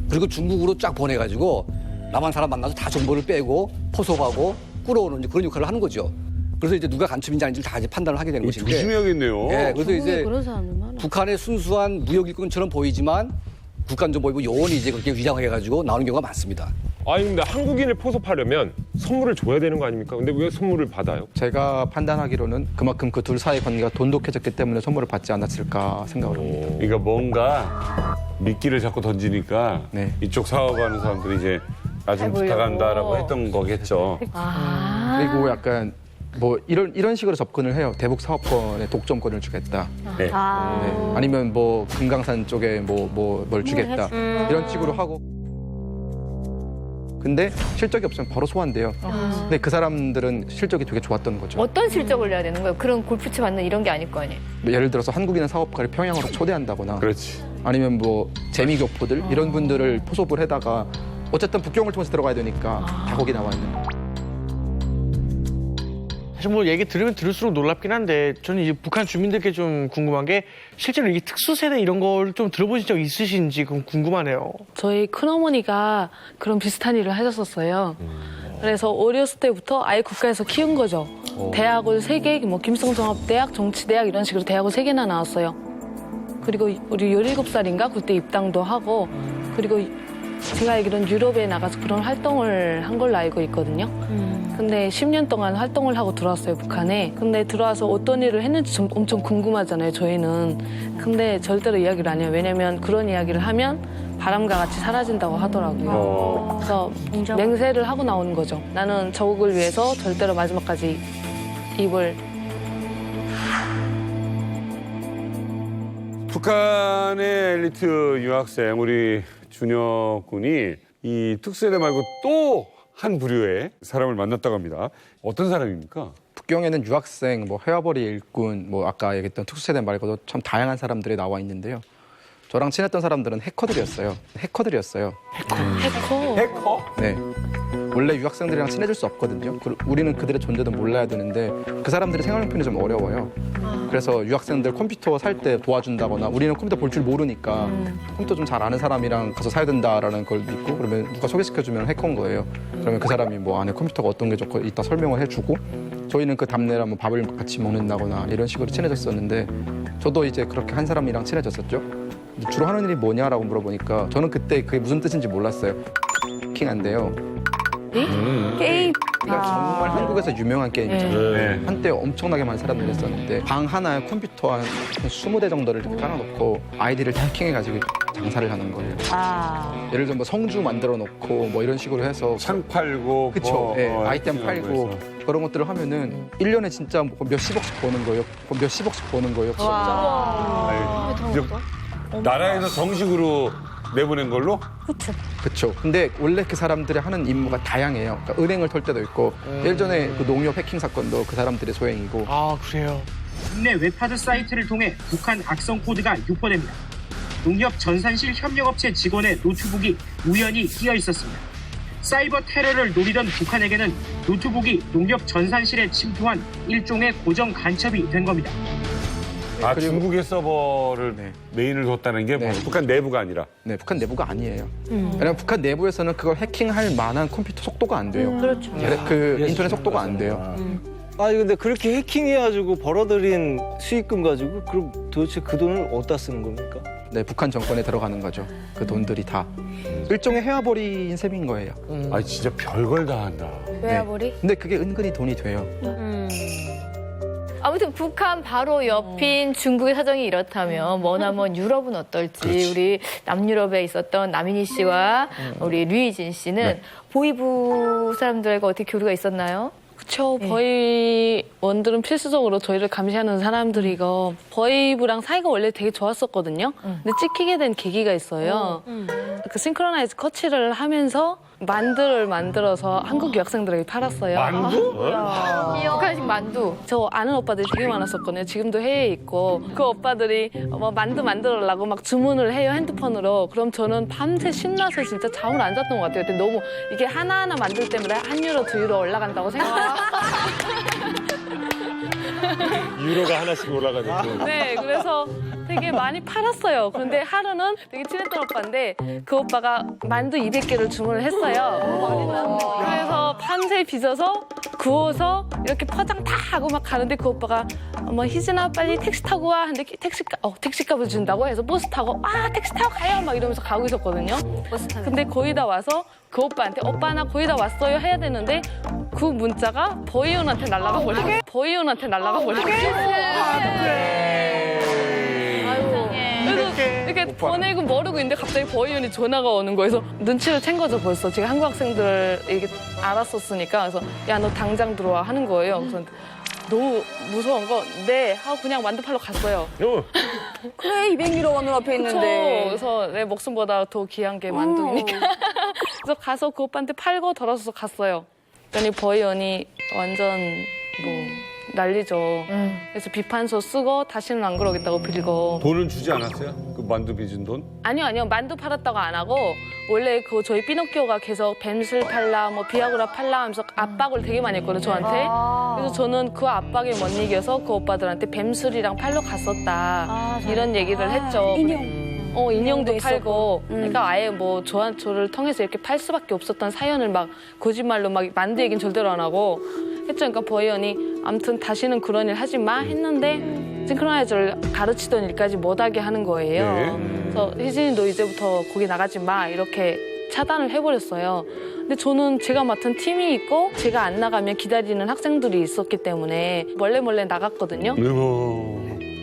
그리고 중국으로 쫙 보내가지고 남한 사람 만나서 다 정보를 빼고 포섭하고 끌어오는 그런 역할을 하는 거죠. 그래서 이제 누가 간첩인지 아닌지 다 이제 판단을 하게 되는 것인데. 조심해야겠네요. 네, 그래서 이제 그런 사람들 많아. 북한의 순수한 무역 일꾼처럼 보이지만 국가안전보위부 요원이 이제 그렇게 위장해가지고 나오는 경우가 많습니다. 아니 근데 한국인을 포섭하려면 선물을 줘야 되는 거 아닙니까? 근데 왜 선물을 받아요? 제가 판단하기로는 그만큼 그 둘 사이 관계가 돈독해졌기 때문에 선물을 받지 않았을까 생각을 합니다. 그러니까 뭔가 미끼를 자꾸 던지니까 이쪽 사업하는 사람들이 이제 나중 부탁한다라고 했던 거겠죠. 그리고 약간 뭐 이런 식으로 접근을 해요. 대북 사업권에 독점권을 주겠다. 네. 네. 아니면 뭐 금강산 쪽에 뭘 주겠다. 이런 식으로 하고. 근데 실적이 없으면 바로 소환돼요. 근데 그 사람들은 실적이 되게 좋았던 거죠. 어떤 실적을 내야 되는 거예요? 그런 골프치 받는 이런 게 아닐 거 아니에요? 예를 들어서 한국인의 사업가를 평양으로 초대한다거나. 그렇지. 아니면 뭐 재미교포들 이런 분들을 포섭을 해다가 어쨌든 북경을 통해서 들어가야 되니까 다 거기 나와 있는 거예요. 사실 뭐 얘기 들으면 들을수록 놀랍긴 한데 저는 이제 북한 주민들께 좀 궁금한 게 실제로 이게 특수세대 이런 걸 좀 들어보신 적 있으신지 그건 궁금하네요. 저희 큰어머니가 그런 비슷한 일을 하셨었어요. 그래서 어렸을 때부터 아예 국가에서 키운 거죠. 대학을 3개, 뭐 김성종합대학, 정치대학 이런 식으로 대학을 3개나 나왔어요. 그리고 우리 17살인가 그때 입당도 하고 그리고 제가 알기로는 유럽에 나가서 그런 활동을 한 걸로 알고 있거든요. 근데 10년 동안 활동을 하고 들어왔어요, 북한에. 근데 들어와서 어떤 일을 했는지 좀 엄청 궁금하잖아요, 저희는. 근데 절대로 이야기를 안 해요. 왜냐면 그런 이야기를 하면 바람과 같이 사라진다고 하더라고요. 그래서 맹세를 하고 나오는 거죠. 나는 저국을 위해서 절대로 마지막까지 입을. 북한의 엘리트 유학생 우리 준혁 군이 이 특수세대 말고 또 한 부류의 사람을 만났다고 합니다. 어떤 사람입니까? 북경에는 유학생, 뭐 회화벌이 일꾼, 뭐 아까 얘기했던 특수세대 말고도 참 다양한 사람들이 나와 있는데요. 저랑 친했던 사람들은 해커들이었어요. 해커? 네. 원래 유학생들이랑 친해질 수 없거든요. 우리는 그들의 존재도 몰라야 되는데 그 사람들이 생활용품이 좀 어려워요. 그래서 유학생들 컴퓨터 살 때 도와준다거나 우리는 컴퓨터 볼 줄 모르니까 컴퓨터 좀 잘 아는 사람이랑 가서 사야 된다라는 걸 믿고 그러면 누가 소개시켜주면 해커인 거예요. 그러면 그 사람이 뭐 안에 컴퓨터가 어떤 게 좋고 이따 설명을 해주고 저희는 그 답례라 뭐 밥을 같이 먹는다거나 이런 식으로 친해졌었는데 저도 이제 그렇게 한 사람이랑 친해졌었죠. 주로 하는 일이 뭐냐라고 물어보니까 저는 그때 그게 무슨 뜻인지 몰랐어요. 해킹한데요. 게임. 정말 한국에서 유명한 게임이잖아요. 네. 한때 엄청나게 많은 사람들이 했었는데 방 하나에 컴퓨터 한 20대 정도를 이렇게 깔아놓고 아이디를 다 해킹해가지고 장사를 하는 거예요. 예를 들어 뭐 성주 만들어 놓고 뭐 이런 식으로 해서 창 팔고 그쵸. 아이템 팔고 그런 것들을 하면은 1년에 진짜 뭐 몇십억씩 버는 거예요. 몇십억씩 버는 거예요. 나라에서 정식으로 내보낸 걸로? 그렇죠. 근데 원래 그 사람들이 하는 임무가 다양해요. 그러니까 은행을 털 때도 있고 예전에 그 농협 해킹 사건도 그 사람들의 소행이고. 아 그래요? 국내 웹하드 사이트를 통해 북한 악성 코드가 유포됩니다. 농협 전산실 협력업체 직원의 노트북이 우연히 끼어 있었습니다. 사이버 테러를 노리던 북한에게는 노트북이 농협 전산실에 침투한 일종의 고정 간첩이 된 겁니다. 아, 중국의 서버를 메인을 뒀다는 게 뭐 북한 내부가 아니라? 네, 북한 내부가 아니에요. 왜냐면 북한 내부에서는 그걸 해킹할 만한 컴퓨터 속도가 안 돼요. 그렇죠. 그 인터넷 속도가 안 돼요. 아니 근데 그렇게 해킹해가지고 벌어들인 수익금 가지고 그럼 도대체 그 돈을 어디다 쓰는 겁니까? 네, 북한 정권에 들어가는 거죠. 그 돈들이 다. 일종의 회화벌이인 셈인 거예요. 아, 진짜 별걸 다 한다. 회화벌이? 근데 그게 은근히 돈이 돼요. 아무튼 북한 바로 옆인 중국의 사정이 이렇다면 머나먼 유럽은 어떨지 그렇지. 우리 남유럽에 있었던 남인희 씨와 우리 류희진 씨는 보이부 사람들과 어떻게 교류가 있었나요? 그쵸. 버이원들은 필수적으로 저희를 감시하는 사람들이고 버이부랑 사이가 원래 되게 좋았었거든요. 근데 찍히게 된 계기가 있어요. 그 싱크로나이즈 커치를 하면서 만두를 만들어서 한국 유학생들에게 팔았어요. 만두? 북한식 만두. 저 아는 오빠들이 되게 많았었거든요. 지금도 해외에 있고 그 오빠들이 뭐 만두 만들어라고 막 주문을 해요, 핸드폰으로. 그럼 저는 밤새 신나서 진짜 잠을 안 잤던 것 같아요. 근데 너무 이게 하나하나 만들 때마다 한 유로, 2유로 올라간다고 생각해요. 유로가 하나씩 올라가는. 네, 그래서 되게 많이 팔았어요. 그런데 하루는 되게 친했던 오빠인데 그 오빠가 만두 200개를 주문을 했어요. 그래서 밤새 빚어서 구워서 이렇게 포장 다 하고 막 가는데 그 오빠가 뭐 희진아 빨리 택시 타고 와 하는데 택시값을 준다고 해서 버스 타고 택시 타고 가요 막 이러면서 가고 있었거든요. 근데 거의 다 와서 그 오빠한테 오빠 나 거의 다 왔어요 해야 되는데 그 문자가 버이온한테 날아가 버리고 버이온한테 날아가 버리고 이렇게 보내고 모르고 있는데 갑자기 버이온이 전화가 오는 거여서 눈치를 챈 거죠 벌써. 제가 한국 학생들 이게 알았었으니까 그래서 야 너 당장 들어와 하는 거예요. 그래서 너무 무서운 거 네 하고 그냥 만두 팔러 갔어요. 그래 200유로가 눈앞에 있는데. 그래서 내 목숨보다 더 귀한 게 만두니까. 그래서 가서 그 오빠한테 팔고 돌아서서 갔어요. 그랬더니 버이온이 완전 뭐 난리죠. 그래서 비판서 쓰고 다시는 안 그러겠다고 빌고. 돈은 주지 않았어요? 그 만두 빚은 돈? 아니요. 만두 팔았다고 안 하고 원래 그 저희 피노키오가 계속 뱀술 팔라, 뭐 비아그라 팔라 하면서 압박을 되게 많이 했거든요, 저한테. 그래서 저는 그 압박에 못 이겨서 그 오빠들한테 뱀술이랑 팔러 갔었다. 이런 얘기를 했죠. 인형도 팔고. 그러니까 아예 뭐 저를 통해서 이렇게 팔 수밖에 없었던 사연을 막 거짓말로 막 만두 얘기는 절대로 안 하고 했죠. 그러니까 버이온이 아무튼 다시는 그런 일 하지 마 했는데 싱크로나이저를 가르치던 일까지 못하게 하는 거예요. 네. 그래서 희진이 너 이제부터 거기 나가지 마 이렇게 차단을 해버렸어요. 근데 저는 제가 맡은 팀이 있고 제가 안 나가면 기다리는 학생들이 있었기 때문에 몰래 나갔거든요.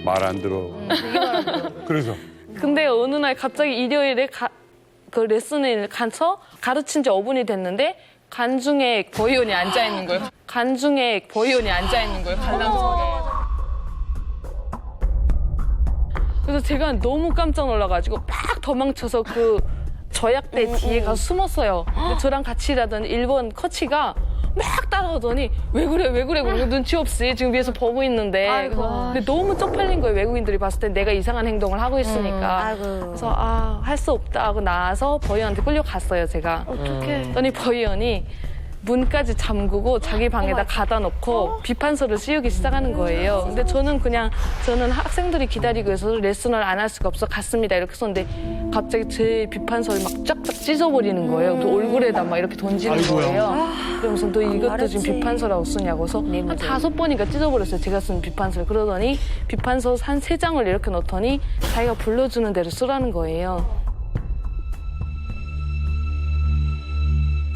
말 안 들어. 그래서? 근데 어느 날 갑자기 일요일에 그 레슨을 가서 가르친 지 5분이 됐는데 간중에 버이온이 앉아있는 거예요. 간중에 버이온이 앉아있는 거예요. 관람석에. 그래서 제가 너무 깜짝 놀라가지고 막 도망쳐서 그 저약대 뒤에 가서 숨었어요. 근데 저랑 같이 일하던 일본 코치가 막 따라오더니 왜 그래 그러고 눈치 없이 지금 위에서 보고 있는데 근데 너무 쪽팔린 거예요. 외국인들이 봤을 때 내가 이상한 행동을 하고 있으니까. 그래서 할 수 없다 하고 나와서 버이온한테 끌려갔어요. 제가. 그랬더니 버이온이 문까지 잠그고 자기 방에다 가다 놓고 비판서를 씌우기 시작하는 거예요. 근데 저는 학생들이 기다리고 있어서 레슨을 안 할 수가 없어 갔습니다 이렇게 썼는데 갑자기 제 비판서를 막 쫙쫙 찢어버리는 거예요. 그 얼굴에다 막 이렇게 던지는 거예요. 그러면서 너 이것도 지금 비판서라고 쓰냐고 해서 한 5번인가 찢어버렸어요. 제가 쓴 비판서를. 그러더니 비판서 한 3장을 이렇게 넣더니 자기가 불러주는 대로 쓰라는 거예요.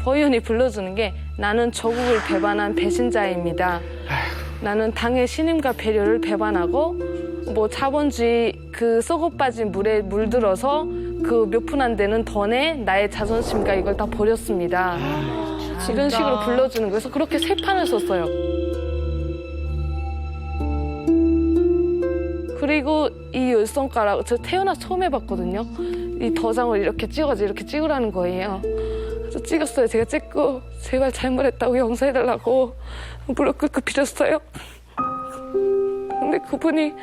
버이온이 불러주는 게 나는 조국을 배반한 배신자입니다. 나는 당의 신임과 배려를 배반하고 뭐 자본주의 그 썩어 빠진 물에 물들어서 그 몇 푼 안 되는 돈에 나의 자존심과 이걸 다 버렸습니다. 이런 식으로 불러주는 거여서 그렇게 3판을 썼어요. 그리고 이 열손가락 저 태어나 처음 해봤거든요. 이 도장을 이렇게 찍어서 이렇게 찍으라는 거예요. 그래서 찍었어요. 제가 찍고 제발 잘못했다고 용서해달라고 무릎 꿇고 빌었어요. 근데 그분이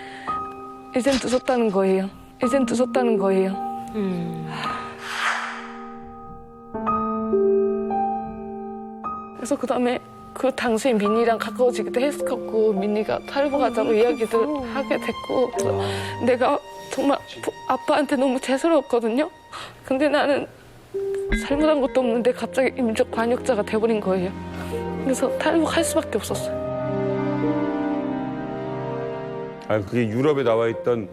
이젠 늦었다는 거예요. 그래서 그다음에 그 당시에 민니랑 가까워지기도 했었고 민니가 탈북하자고 이야기를 하게 됐고 내가 정말 아빠한테 너무 죄스러웠거든요. 근데 나는 잘못한 것도 없는데 갑자기 인적 반역자가 돼버린 거예요. 그래서 탈북할 수밖에 없었어요. 그게 유럽에 나와 있던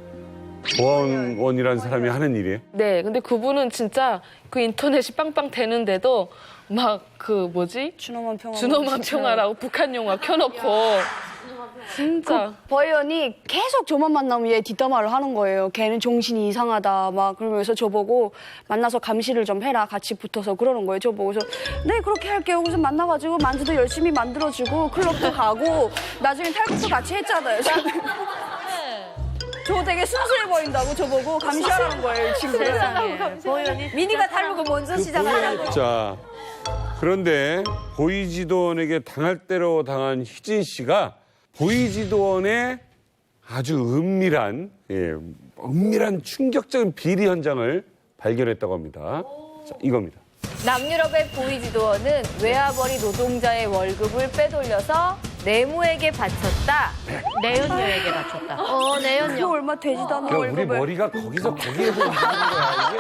보안원이라는 사람이 하는 일이에요? 네, 근데 그분은 진짜 그 인터넷이 빵빵 되는데도 막 그 뭐지? 준엄한 평화라고 북한 영화 켜놓고 진짜 버이온이 계속 저만 만나면 얘 뒷담화를 하는 거예요. 걔는 정신이 이상하다 막 그러면서 저보고 만나서 감시를 좀 해라 같이 붙어서 그러는 거예요. 저보고서 네 그렇게 할게요. 그래서 만나가지고 만두도 열심히 만들어주고 클럽도 가고 나중에 탈북도 같이 했잖아요. 저 되게 순수해 보인다고 저보고 감시하라는 거예요, 이 친구를. 미니가 탈북을 먼저 시작하라고. 자, 그런데 보이지도원에게 당할 대로 당한 희진 씨가 보이지도원의 아주 은밀한 충격적인 비리 현장을 발견했다고 합니다. 자, 이겁니다. 남유럽의 보이지도원은 외화벌이 노동자의 월급을 빼돌려서 내모에게 바쳤다. 내연녀에게 바쳤다. 내연녀. 얼마 되지도 않은 그러니까 우리 머리가 거기서 거기에서 움직이는 거야.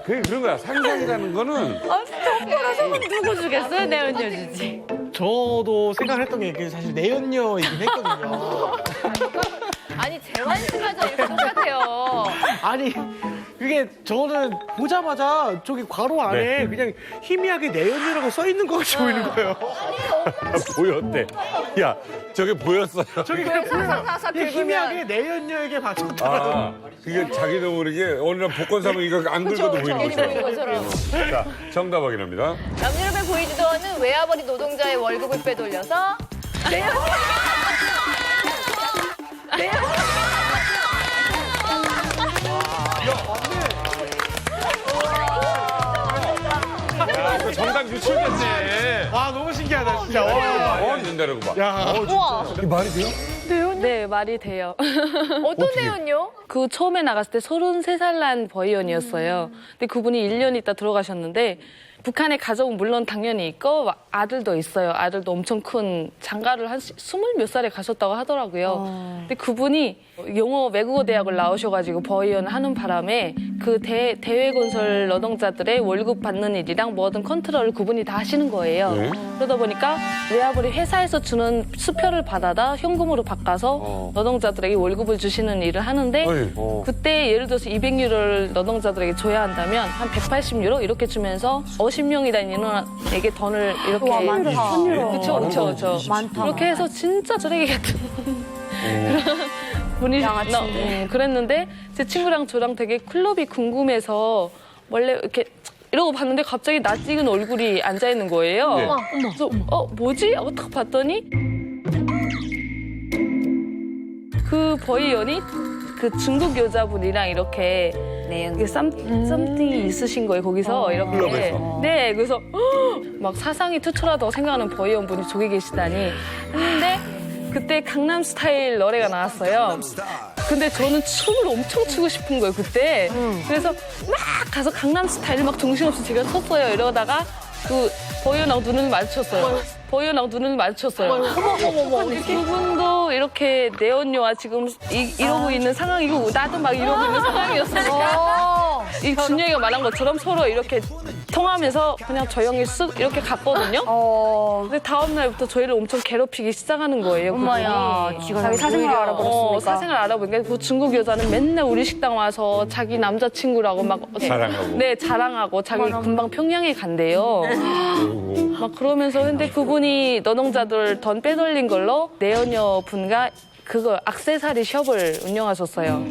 이게 그런 거야. 상상이라는 거는 스토커라서 누구 주겠어요? 내연녀 주지. 저도 생각을 했던 게 사실 내연녀이긴 했거든요. 아니 재환 씨가 저 이거 똑같아요. 아니 그게 저는 보자마자 저기 괄호 안에 그냥 희미하게 내연녀라고 써 있는 것같이 보이는 거예요. 보였대. 야, 저게 보였어요. 저기 그냥 사사사사 그냥 희미하게 내연녀에게 바쳤다. 그게 자기도 모르게 어느 날 복권 사면 이거 안 긁어도 보이는 것처럼. 자, 정답 확인합니다. 남유럽에 보이지도 않는 외화벌이 노동자의 월급을 빼돌려서 야, 이거 정답 유출됐네. 와, 너무 신기하다, 진짜. 된다는 거 봐. 야, 이게 말이 돼요? 네, 말이 돼요. 어떤 내연녀? 그 처음에 나갔을 때 33살 난 버이원이었어요. 근데 그분이 1년 있다 들어가셨는데 북한에 가족은 물론 당연히 있고 아들도 있어요. 아들도 엄청 큰 장가를 한 20몇 살에 가셨다고 하더라고요. 근데 그분이 영어 외국어 대학을 나오셔가지고 버이원 하는 바람에 그 대외건설 노동자들의 월급 받는 일이랑 뭐든 컨트롤을 그분이 다 하시는 거예요. 그러다 보니까 외화벌이 회사에서 주는 수표를 받아다 현금으로 바꿔서 노동자들에게 월급을 주시는 일을 하는데 그때 예를 들어서 200유로를 노동자들에게 줘야 한다면 한 180유로 이렇게 주면서 50명이 다니는 인원에게 돈을 이렇게 와, 많다. 그렇죠. 많다. 그렇게 해서 진짜 쓰레기 같은 그런 분이 그랬는데 제 친구랑 저랑 되게 클럽이 궁금해서 원래 이렇게 이러고 봤는데 갑자기 낯익은 얼굴이 앉아 있는 거예요. 그래서 뭐지? 하고 딱 봤더니 그 버이연이 그 중국 여자분이랑 이렇게 썸띵이 있으신 거예요. 거기서 이렇게. 클럽에서. 네, 그래서 막 사상이 투철하다고 생각하는 버이연 분이 저기 계시다니 했는데 그때 강남 스타일 노래가 나왔어요. 근데 저는 춤을 엄청 추고 싶은 거예요, 그때. 그래서 막 가서 강남 스타일 막 정신없이 제가 췄어요. 이러다가 그 버이연하고 눈을 마주쳤어요. 버이연하고 눈을 마주쳤어요. 어머. 그분도 이렇게 내연녀와 지금 이러고 있는 상황이고 나도 막 이러고 있는 상황이었으니까 이 준영이가 말한 것처럼 서로 이렇게 통하면서 그냥 조용히 쓱 이렇게 갔거든요. 근데 다음 날부터 저희를 엄청 괴롭히기 시작하는 거예요. 엄마야, 자기 사생활 알아버렸으니까. 사생활 알아보니까 그 중국 여자는 맨날 우리 식당 와서 자기 남자친구라고 막 자랑하고. 네, 자랑하고 자기 금방 평양에 간대요. 막 그러면서 근데 그분이 노동자들 돈 빼돌린 걸로 내연녀 분과 그거 액세서리 숍을 운영하셨어요.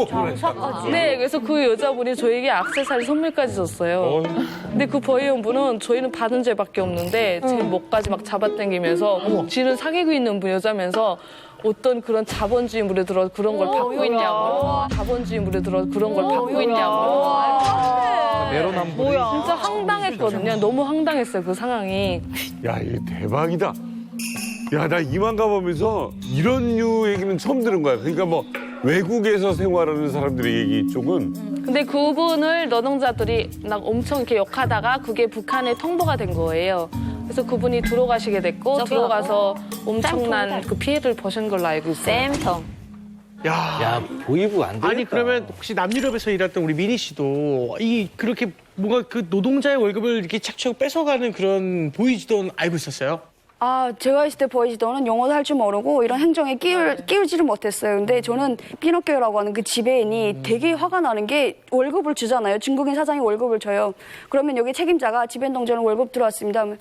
장사까지. 네, 그래서 그 여자분이 저에게 액세서리 선물까지 줬어요. 근데 그 버이연 분은 저희는 받은 죄밖에 없는데 제 목까지 막 잡아당기면서 지는 사귀고 있는 분 여자면서 어떤 그런 자본주의 물에 들어 그런 걸 받고 있냐고. 자본주의 물에 들어 그런 걸 받고 있냐고. 내로남불. 진짜 황당했거든요. 너무 황당했어요, 그 상황이. 야, 이게 대박이다. 야, 나 이만 가보면서 이런 류 얘기는 처음 들은 거야. 그러니까 뭐 외국에서 생활하는 사람들의 얘기 쪽은. 근데 그분을 노동자들이 막 엄청 이렇게 욕하다가 그게 북한에 통보가 된 거예요. 그래서 그분이 들어가시게 됐고 들어가서 엄청난 그 피해를 보신 걸로 알고 있어요. 쌤통. 야, 보이부 안 되겠다. 아니 그러면 혹시 남유럽에서 일했던 우리 미니 씨도 이 그렇게 뭔가 그 노동자의 월급을 이렇게 착취하고 뺏어가는 그런 보이지도는 알고 있었어요? 제가 있을 때 보이지도는 영어도 할 줄 모르고 이런 행정에 끼울지를 못했어요. 근데 저는 피노키오라고 하는 그 지배인이 되게 화가 나는 게 월급을 주잖아요. 중국인 사장이 월급을 줘요. 그러면 여기 책임자가 지배인 동전은 월급 들어왔습니다 하면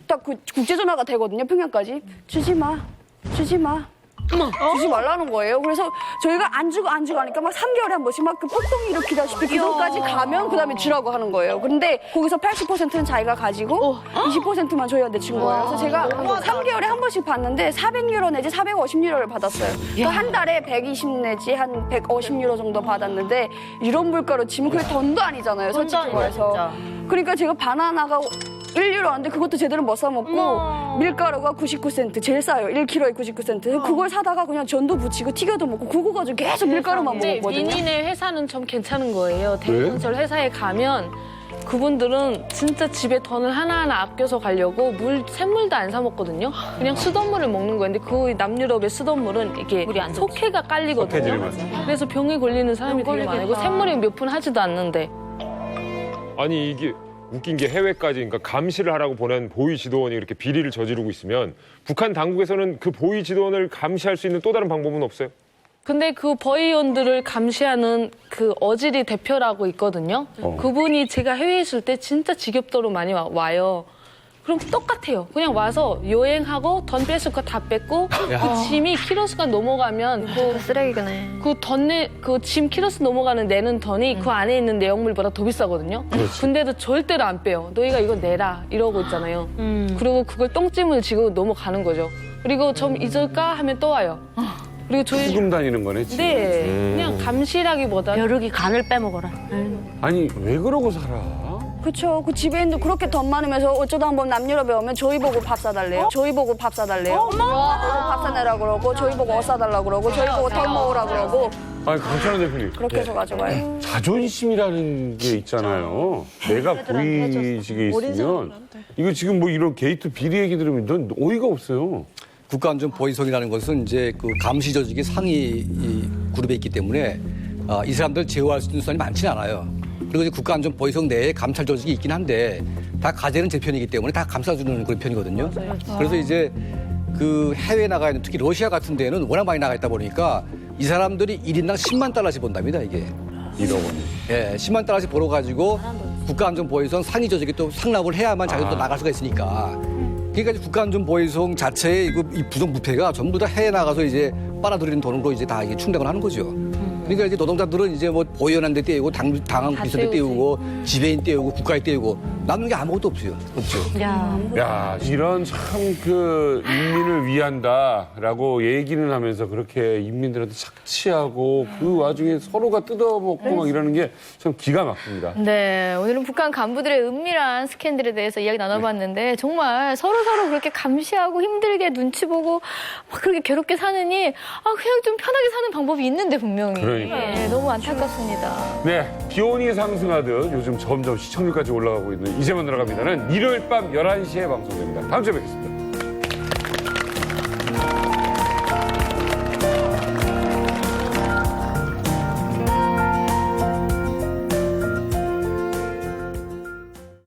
딱 그 국제전화가 되거든요. 평양까지. 주지 마. 주지 말라는 거예요. 그래서 저희가 안 주고 하니까 막 3개월에 한 번씩 막 그 폭동 일으키다시피 그 돈까지 가면 그다음에 주라고 하는 거예요. 근데 거기서 80%는 자기가 가지고 20%만 저희한테 준 거예요. 그래서 제가 3개월에 한 번씩 받는데 400유로 내지 450유로를 받았어요. 그 한 달에 120 내지 한 150유로 정도 받았는데 이런 물가로 치면 그게 돈도 아니잖아요. 솔직히 말해서. 그러니까 제가 바나나가 1유로 하는데 그것도 제대로 못 사먹고 밀가루가 99센트 제일 싸요. 1kg에 99센트. 그걸 사다가 그냥 전도 부치고 튀겨도 먹고 그거 가지고 계속 밀가루만 먹었거든요. 민인의 회사는 좀 괜찮은 거예요. 대건설 회사에 가면 그분들은 진짜 집에 돈을 하나하나 아껴서 가려고 샘물도 안 사 먹거든요. 그냥 수돗물을 먹는 거예요. 근데 그 남유럽의 수돗물은 이게 석회가 깔리거든요. 그래서 병에 걸리는 사람이 되게 많아요. 샘물이 몇 푼 하지도 않는데. 아니 이게 웃긴 게 해외까지 그러니까 감시를 하라고 보낸 보위 지도원이 이렇게 비리를 저지르고 있으면 북한 당국에서는 그 보위 지도원을 감시할 수 있는 또 다른 방법은 없어요? 근데 그 버의원들을 감시하는 그 어지리 대표라고 있거든요. 그분이 제가 해외에 있을 때 진짜 지겹도록 많이 와요. 그럼 똑같아요. 그냥 와서 여행하고 돈 뺏을 거 다 뺏고 그 짐이 키로수가 넘어가면 그 쓰레기네. 그 짐 키로수 넘어가는 내는 돈이 그 안에 있는 내용물보다 더 비싸거든요. 근데도 절대로 안 빼요. 너희가 이거 내라 이러고 있잖아요. 그리고 그걸 똥짐을 지고 넘어가는 거죠. 그리고 좀 잊을까 하면 또 와요. 그리고 저희 후금 다니는 거네, 지금. 네, 그냥 감시라기보다 벼룩이 간을 빼먹어라. 아니, 왜 그러고 살아? 그렇죠. 그 집에 있는데 그렇게 돈 많으면서 어쩌다 한번 남유럽에 오면 저희 보고 밥 사달래요. 저희 보고 밥 사달래요. 밥 사내라 그러고 저희 보고 옷 사달라 그러고 저희 보고 돈 모으라 그러고 아니, 강찬호 대표님. 그렇게 해서 가져가요. 자존심이라는 게 있잖아요. 내가 고위직에 있으면 이거 지금 뭐 이런 게이트 비리 얘기 들으면 넌 어이가 없어요. 국가안전보위성이라는 것은 이제 그 감시 조직의 상위 이 그룹에 있기 때문에 이 사람들 제어할 수 있는 수단이 많지는 않아요. 그리고 이제 국가안전보위성 내에 감찰 조직이 있긴 한데 다 가재는 제 편이기 때문에 다 감싸주는 그런 편이거든요. 그래서 이제 그 해외에 나가 있는 특히 러시아 같은 데는 워낙 많이 나가 있다 보니까 이 사람들이 1인당 10만 달러씩 번답니다, 이게. 1억 원. 예, 10만 달러씩 벌어가지고 국가안전보위성 상위 조직이 또 상납을 해야만 자기도 또 나갈 수가 있으니까. 그러니까 국가안전보위성 자체의 이 부정부패가 전부 다 해외 나가서 이제 빨아들이는 돈으로 이제 다 이게 충당을 하는 거죠. 그러니까 이제 노동자들은 이제 뭐 보위원한테 떼우고 당한 비서대 떼우고 지배인 떼우고 국가에 떼우고 남는 게 아무것도 없어요. 없죠. 야, 이런 참 그 인민을 위한다라고 얘기는 하면서 그렇게 인민들한테 착취하고 그 와중에 서로가 뜯어먹고 막 이러는 게 참 기가 막힙니다. 네, 오늘은 북한 간부들의 은밀한 스캔들에 대해서 이야기 나눠봤는데 정말 서로 그렇게 감시하고 힘들게 눈치 보고 막 그렇게 괴롭게 사느니 그냥 좀 편하게 사는 방법이 있는데 분명히. 그러니까요. 네, 너무 안타깝습니다. 네, 기온이 상승하듯 요즘 점점 시청률까지 올라가고 있는 이제 만나러 갑니다는 일요일 밤 11시에 방송됩니다. 다음 주에 뵙겠습니다.